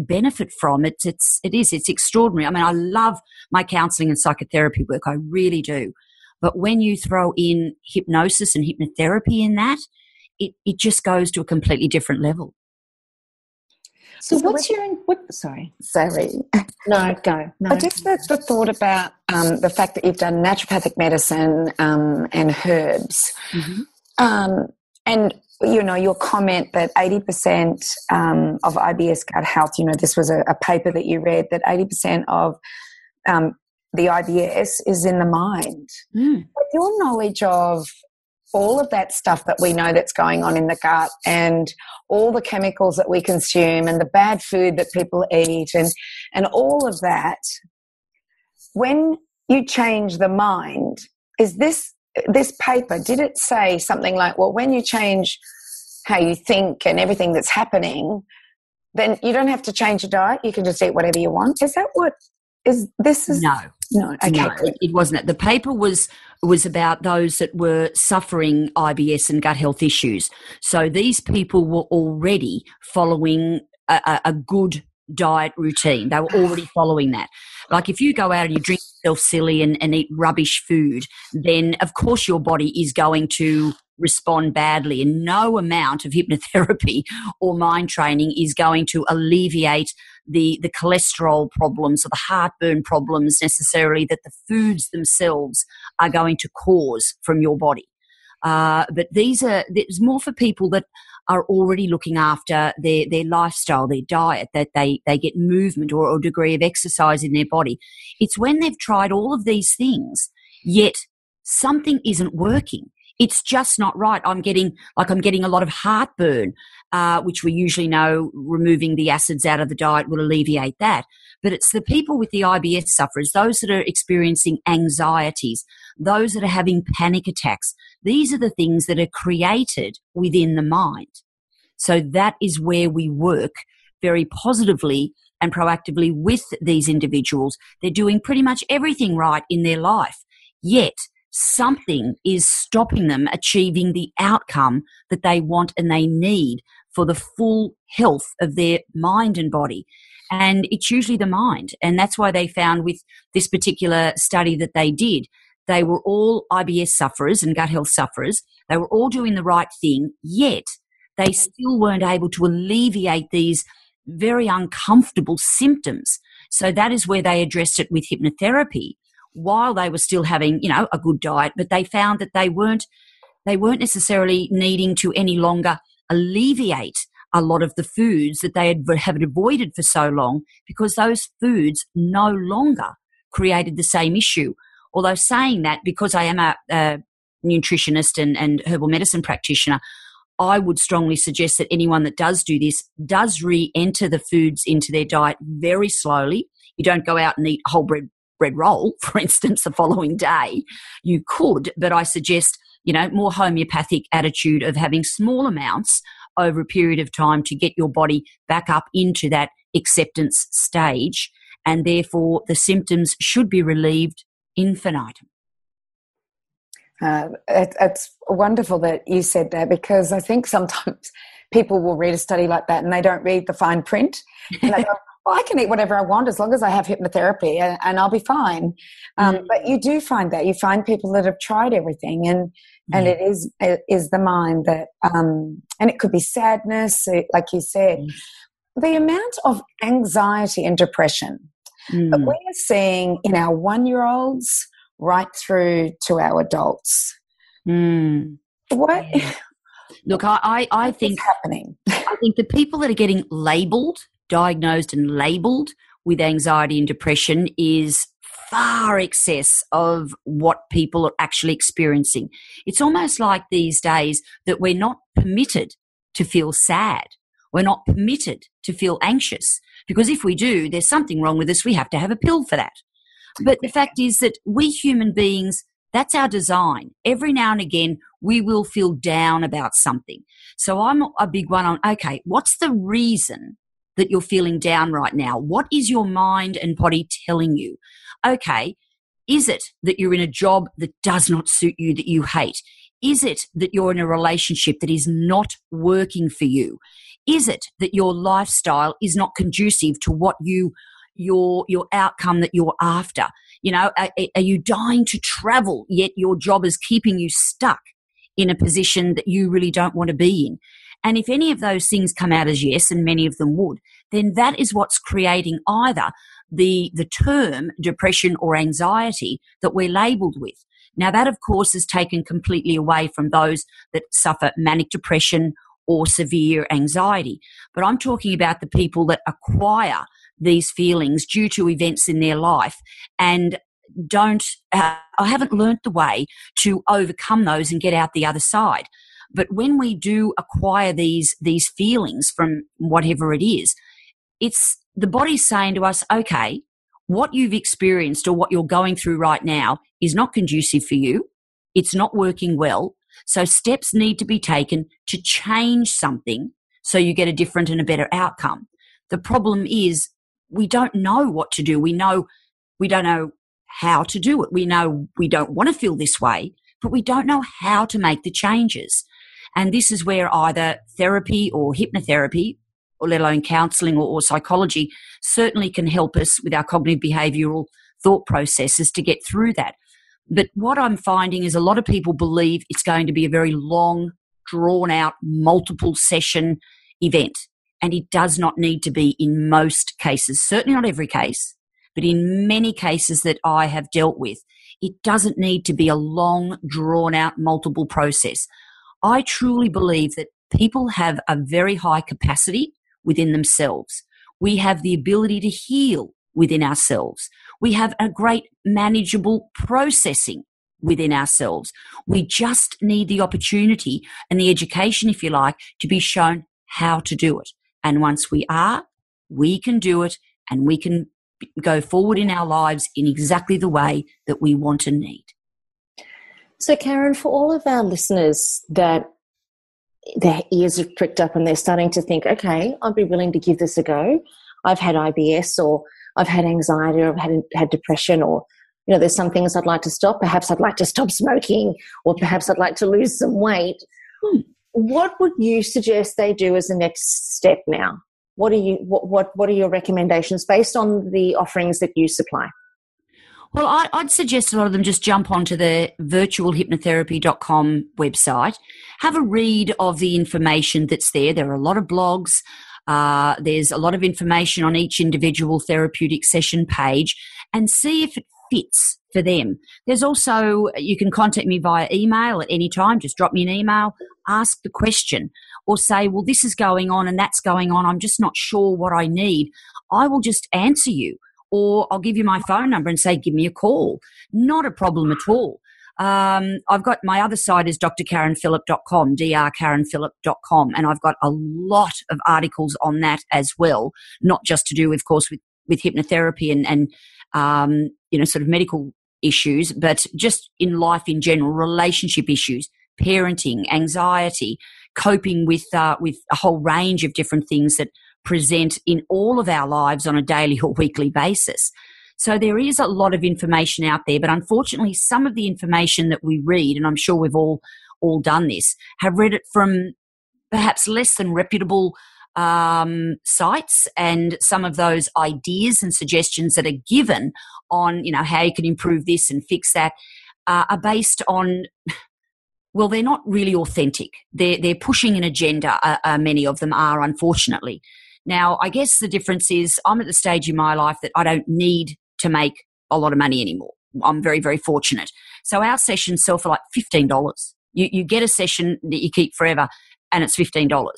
E: benefit from. It's extraordinary. I mean, I love my counselling and psychotherapy work. I really do. But when you throw in hypnosis and hypnotherapy in that, it just goes to a completely different level.
G: So sorry. No, go. No.
F: Just the thought about the fact that you've done naturopathic medicine and herbs.
E: Mm-hmm.
F: And, your comment that 80% of IBS gut health, this was a paper that you read, that 80% of the IBS is in the mind. But your knowledge of all of that stuff that we know that's going on in the gut, and all the chemicals that we consume, and the bad food that people eat, and all of that, when you change the mind, is this paper, did it say something like, well, when you change how you think and everything that's happening, then you don't have to change your diet, you can just eat whatever you want? Is that what No. Okay.
E: No, it wasn't. The paper was about those that were suffering IBS and gut health issues. So these people were already following a good diet routine. They were already following that. Like if you go out and you drink yourself silly and eat rubbish food, then of course your body is going to respond badly, and no amount of hypnotherapy or mind training is going to alleviate the cholesterol problems or the heartburn problems necessarily that the foods themselves are going to cause from your body. But there's more for people that are already looking after their lifestyle, their diet, that they get movement or a degree of exercise in their body. It's when they've tried all of these things, yet something isn't working. It's just not right. I'm getting a lot of heartburn, which we usually know removing the acids out of the diet will alleviate that. But it's the people with the IBS sufferers, those that are experiencing anxieties, those that are having panic attacks. These are the things that are created within the mind. So that is where we work very positively and proactively with these individuals. They're doing pretty much everything right in their life, yet something is stopping them achieving the outcome that they want and they need for the full health of their mind and body. And it's usually the mind. And that's why they found with this particular study that they did, they were all IBS sufferers and gut health sufferers. They were all doing the right thing, yet they still weren't able to alleviate these very uncomfortable symptoms. So that is where they addressed it with hypnotherapy, while they were still having, a good diet, but they found that they weren't necessarily needing to any longer alleviate a lot of the foods that they had avoided for so long, because those foods no longer created the same issue. Although saying that, because I am a nutritionist and herbal medicine practitioner, I would strongly suggest that anyone that does do this does re-enter the foods into their diet very slowly. You don't go out and eat a whole bread roll, for instance, the following day. You could, but I suggest, more homeopathic attitude of having small amounts over a period of time to get your body back up into that acceptance stage. and therefore the symptoms should be relieved infinitum.
F: It's wonderful that you said that, because I think sometimes people will read a study like that and they don't read the fine print. And they go, well, I can eat whatever I want as long as I have hypnotherapy and I'll be fine. But you do find that. You find people that have tried everything, and it is the mind that, and it could be sadness, like you said. The amount of anxiety and depression that we are seeing in our 1-year-olds right through to our adults. What?
E: Look, I think
F: happening.
E: I think the people that are getting diagnosed and labelled with anxiety and depression is far excess of what people are actually experiencing. It's almost like these days that we're not permitted to feel sad. We're not permitted to feel anxious, because if we do, there's something wrong with us. We have to have a pill for that. But the fact is that we human beings, that's our design. Every now and again, we will feel down about something. So I'm a big one on, okay, what's the reason that you're feeling down right now? What is your mind and body telling you? Okay, is it that you're in a job that does not suit you, that you hate? Is it that you're in a relationship that is not working for you? Is it that your lifestyle is not conducive to what your outcome that you're after? You know, are you dying to travel, yet your job is keeping you stuck in a position that you really don't want to be in? And if any of those things come out as yes, and many of them would, then that is what's creating either the term depression or anxiety that we're labelled with. Now, that, of course, is taken completely away from those that suffer manic depression or severe anxiety. But I'm talking about the people that acquire these feelings due to events in their life and haven't learnt the way to overcome those and get out the other side. But when we do acquire these feelings from whatever it is, it's the body's saying to us, okay, what you've experienced or what you're going through right now is not conducive for you. It's not working well. So steps need to be taken to change something so you get a different and a better outcome. The problem is we don't know what to do. We don't know how to do it. We know we don't want to feel this way, but we don't know how to make the changes. And this is where either therapy or hypnotherapy, or let alone counselling or psychology, certainly can help us with our cognitive behavioural thought processes to get through that. But what I'm finding is a lot of people believe it's going to be a very long, drawn-out, multiple session event. And it does not need to be in most cases, certainly not every case, but in many cases that I have dealt with, it doesn't need to be a long, drawn-out, multiple process. I truly believe that people have a very high capacity within themselves. We have the ability to heal within ourselves. We have a great manageable processing within ourselves. We just need the opportunity and the education, if you like, to be shown how to do it. And once we can do it, and we can go forward in our lives in exactly the way that we want and need.
D: So, Karen, for all of our listeners that their ears have pricked up and they're starting to think, okay, I'd be willing to give this a go. I've had IBS, or I've had anxiety, or I've had depression, or, you know, there's some things I'd like to stop. Perhaps I'd like to stop smoking, or perhaps I'd like to lose some weight. What would you suggest they do as the next step now? What are your recommendations based on the offerings that you supply?
E: Well, I'd suggest a lot of them just jump onto the virtualhypnotherapy.com website, have a read of the information that's there. There are a lot of blogs. There's a lot of information on each individual therapeutic session page, and see if it fits for them. There's also, you can contact me via email at any time. Just drop me an email, ask the question, or say, well, this is going on and that's going on. I'm just not sure what I need. I will just answer you. Or I'll give you my phone number and say, give me a call. Not a problem at all. I've got my other site is drkarenphillip.com, drkarenphillip.com, and I've got a lot of articles on that as well, not just to do, of course, with hypnotherapy and sort of medical issues, but just in life in general, relationship issues, parenting, anxiety, coping with a whole range of different things that present in all of our lives on a daily or weekly basis. So there is a lot of information out there, but unfortunately some of the information that we read, and I'm sure we've all done this, have read it from perhaps less than reputable sites, and some of those ideas and suggestions that are given on, how you can improve this and fix that are based on, well, they're not really authentic. They're pushing an agenda, many of them are, unfortunately. Now, I guess the difference is I'm at the stage in my life that I don't need to make a lot of money anymore. I'm very, very fortunate. So our sessions sell for like $15. You get a session that you keep forever, and it's $15.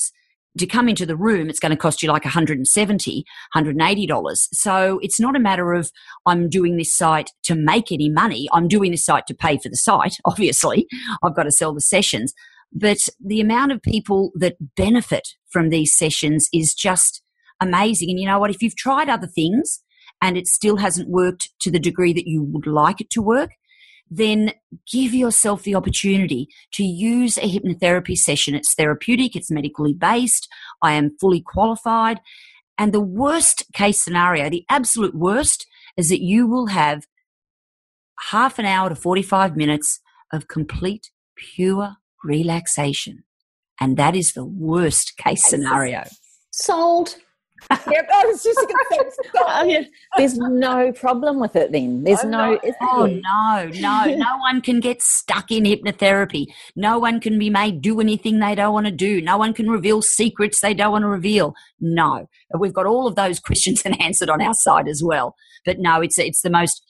E: To come into the room, it's going to cost you like $170, $180. So it's not a matter of I'm doing this site to make any money. I'm doing this site to pay for the site, obviously. I've got to sell the sessions. But the amount of people that benefit from these sessions is just amazing. And you know what? If you've tried other things and it still hasn't worked to the degree that you would like it to work, then give yourself the opportunity to use a hypnotherapy session. It's therapeutic, it's medically based, I am fully qualified. And the worst case scenario, the absolute worst, is that you will have half an hour to 45 minutes of complete, pure relaxation. And that is the worst case scenario.
D: Sold.
F: Yep, I was just going to say,
G: There's no problem with it then. There's no one can get stuck in hypnotherapy. No one can be made do anything they don't want to do. No one can reveal secrets they don't want to reveal. No. We've got all of those questions and answered on our side as well. But no, it's the most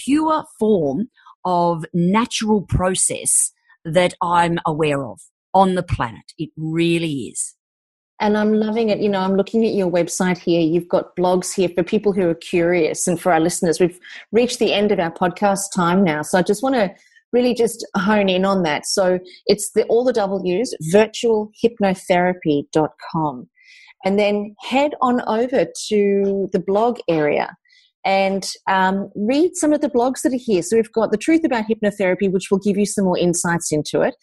G: pure form of natural process that I'm aware of on the planet. It really is.
D: And I'm loving it. I'm looking at your website here. You've got blogs here for people who are curious, and for our listeners. We've reached the end of our podcast time now. So I just want to really just hone in on that. So it's all the W's, virtualhypnotherapy.com. And then head on over to the blog area and read some of the blogs that are here. So we've got The Truth About Hypnotherapy, which will give you some more insights into it.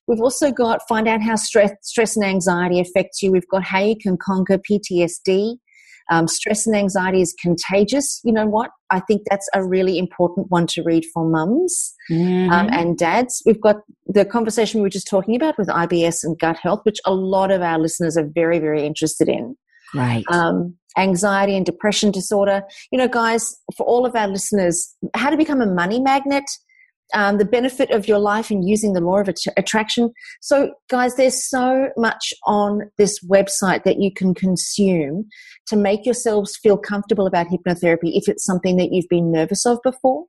D: We've also got Find Out How Stress and Anxiety Affects You. We've got How You Can Conquer PTSD. Stress and Anxiety is Contagious. You know what? I think that's a really important one to read for mums and dads. We've got the conversation we were just talking about with IBS and gut health, which a lot of our listeners are very, very interested in.
E: Right.
D: Anxiety and depression disorder. Guys, for all of our listeners, how to become a money magnet, the benefit of your life in using the law of attraction. So, guys, there's so much on this website that you can consume to make yourselves feel comfortable about hypnotherapy if it's something that you've been nervous of before.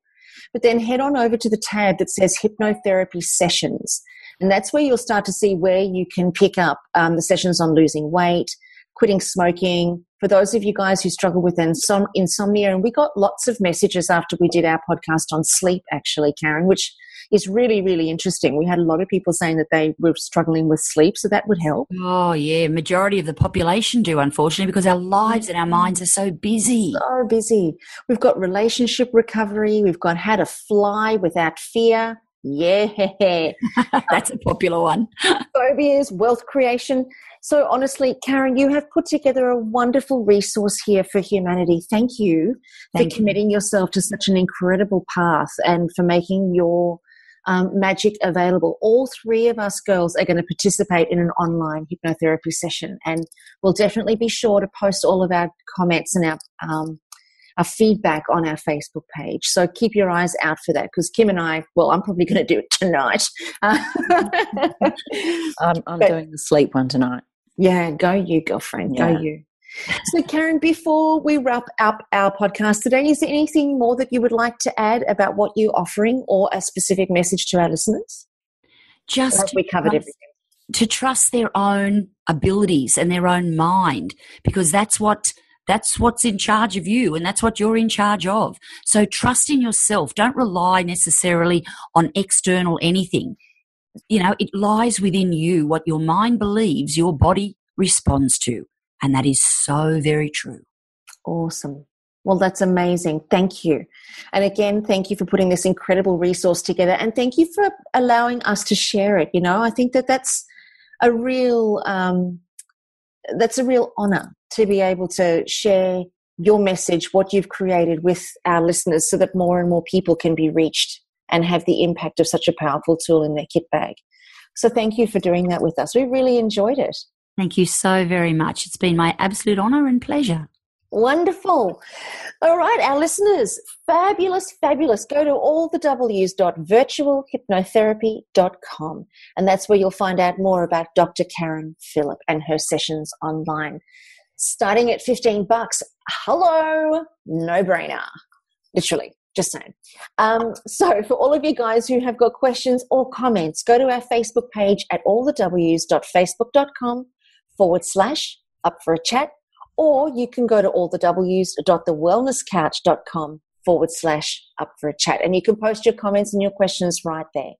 D: But then head on over to the tab that says Hypnotherapy Sessions, and that's where you'll start to see where you can pick up the sessions on losing weight, quitting smoking. For those of you guys who struggle with insomnia, and we got lots of messages after we did our podcast on sleep, actually, Karen, which is really, really interesting. We had a lot of people saying that they were struggling with sleep, so that would help.
E: Oh, yeah. Majority of the population do, unfortunately, because our lives and our minds are so busy.
D: So busy. We've got relationship recovery. We've got how to fly without fear. Yeah.
E: That's a popular one.
D: Phobias, wealth creation. So honestly, Karen, you have put together a wonderful resource here for humanity. Thank you for committing yourself to such an incredible path and for making your magic available. All three of us girls are going to participate in an online hypnotherapy session, and we'll definitely be sure to post all of our comments and our feedback on our Facebook page. So keep your eyes out for that, because Kim and I'm probably going to do it tonight.
G: I'm doing the sleep one tonight.
D: Yeah, go you, girlfriend.
G: Yeah.
D: Go you. So, Karen, before we wrap up our podcast today, is there anything more that you would like to add about what you're offering, or a specific message to our listeners?
E: Just
D: we covered everything.
E: To trust their own abilities and their own mind, because that's what's in charge of you, and that's what you're in charge of. So trust in yourself. Don't rely necessarily on external anything. It lies within you. What your mind believes, your body responds to. And that is so very true.
D: Awesome. Well, that's amazing. Thank you. And again, thank you for putting this incredible resource together. And thank you for allowing us to share it. I think that that's a real that's a real honor to be able to share your message, what you've created with our listeners, so that more and more people can be reached and have the impact of such a powerful tool in their kit bag. So thank you for doing that with us. We really enjoyed it.
E: Thank you so very much. It's been my absolute honor and pleasure.
D: Wonderful. All right, our listeners, fabulous, fabulous. Go to allthews.virtualhypnotherapy.com, and that's where you'll find out more about Dr. Karen Phillip and her sessions online. Starting at $15. Hello, no brainer. Literally, just saying. So for all of you guys who have got questions or comments, go to our Facebook page at allthews.facebook.com/up for a chat. Or you can go to allthews.thewellnesscouch.com/up for a chat. And you can post your comments and your questions right there.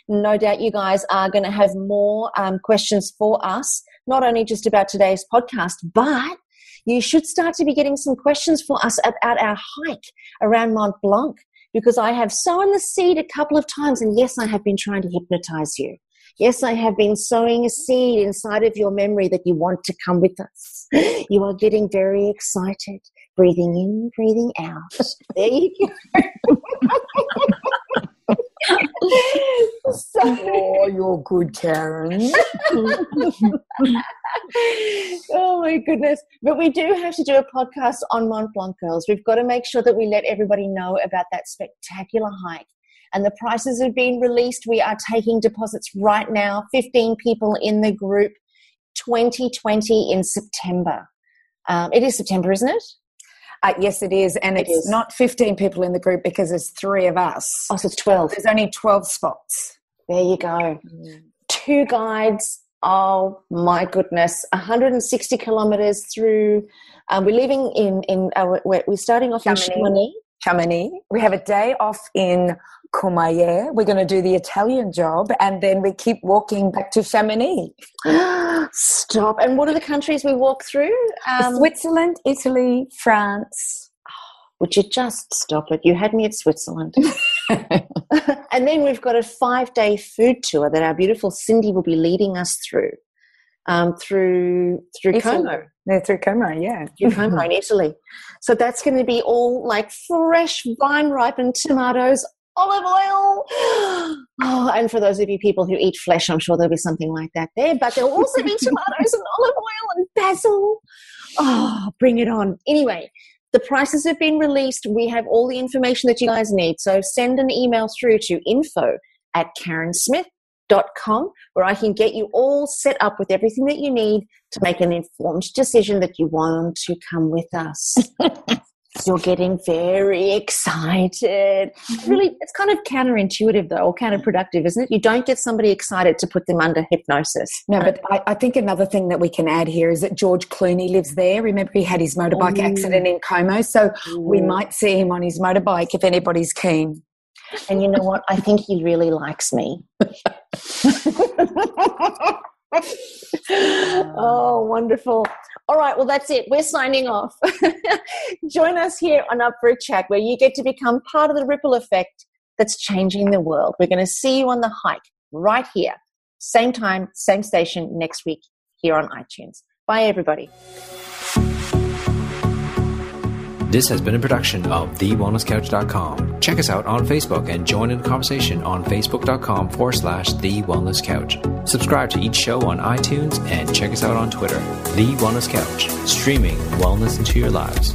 D: No doubt you guys are going to have more questions for us, not only just about today's podcast, but you should start to be getting some questions for us about our hike around Mont Blanc, because I have sown the seed a couple of times. And yes, I have been trying to hypnotize you. Yes, I have been sowing a seed inside of your memory that you want to come with us. You are getting very excited. Breathing in, breathing out. There you go.
F: Oh, you're good, Karen.
D: Oh, my goodness. But we do have to do a podcast on Mont Blanc, girls. We've got to make sure that we let everybody know about that spectacular hike. And the prices have been released. We are taking deposits right now. 15 people in the group. 2020 in September. It is September, isn't it?
F: Yes, it is. And it's not 15 people in the group because there's 3 of us.
D: Oh, so it's 12.
F: There's only 12 spots.
D: There you go. 2 guides. Oh, my goodness. 160 kilometres through. We're leaving we're starting off in Chamonix.
F: We have a day off in Courmayeur. We're going to do the Italian job, and then we keep walking back to Chamonix.
D: Stop. And what are the countries we walk through?
F: Switzerland, Italy, France.
D: Would you just stop it? You had me at Switzerland. And then we've got a 5-day food tour that our beautiful Cindy will be leading us through Como.
F: Through Como, yeah.
D: Through Como in Italy. So that's going to be all like fresh vine-ripened tomatoes, olive oil. Oh, and for those of you people who eat flesh, I'm sure there'll be something like that there. But there'll also be tomatoes and olive oil and basil. Oh, bring it on. Anyway, the prices have been released. We have all the information that you guys need. So send an email through to info@karensmith.com, where I can get you all set up with everything that you need to make an informed decision that you want to come with us. You're getting very excited. Really, it's kind of counterintuitive, though, or counterproductive, isn't it? You don't get somebody excited to put them under hypnosis.
F: No, but I think another thing that we can add here is that George Clooney lives there. Remember, he had his motorbike accident in Como, so we might see him on his motorbike if anybody's keen.
D: And you know what? I think he really likes me. Oh, wonderful. All right, well, that's it. We're signing off. Join us here on Up for a Chat, where you get to become part of the ripple effect that's changing the world. We're going to see you on the hike right here. Same time, same station next week here on iTunes. Bye, everybody.
C: This has been a production of TheWellnessCouch.com. Check us out on Facebook and join in the conversation on Facebook.com/TheWellnessCouch. Subscribe to each show on iTunes and check us out on Twitter. The Wellness Couch, streaming wellness into your lives.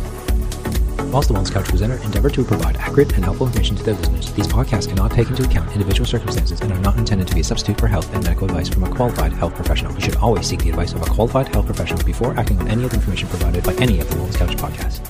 C: Whilst the Wellness Couch presenter endeavor to provide accurate and helpful information to their listeners, these podcasts cannot take into account individual circumstances and are not intended to be a substitute for health and medical advice from a qualified health professional. You should always seek the advice of a qualified health professional before acting on any of the information provided by any of the Wellness Couch podcasts.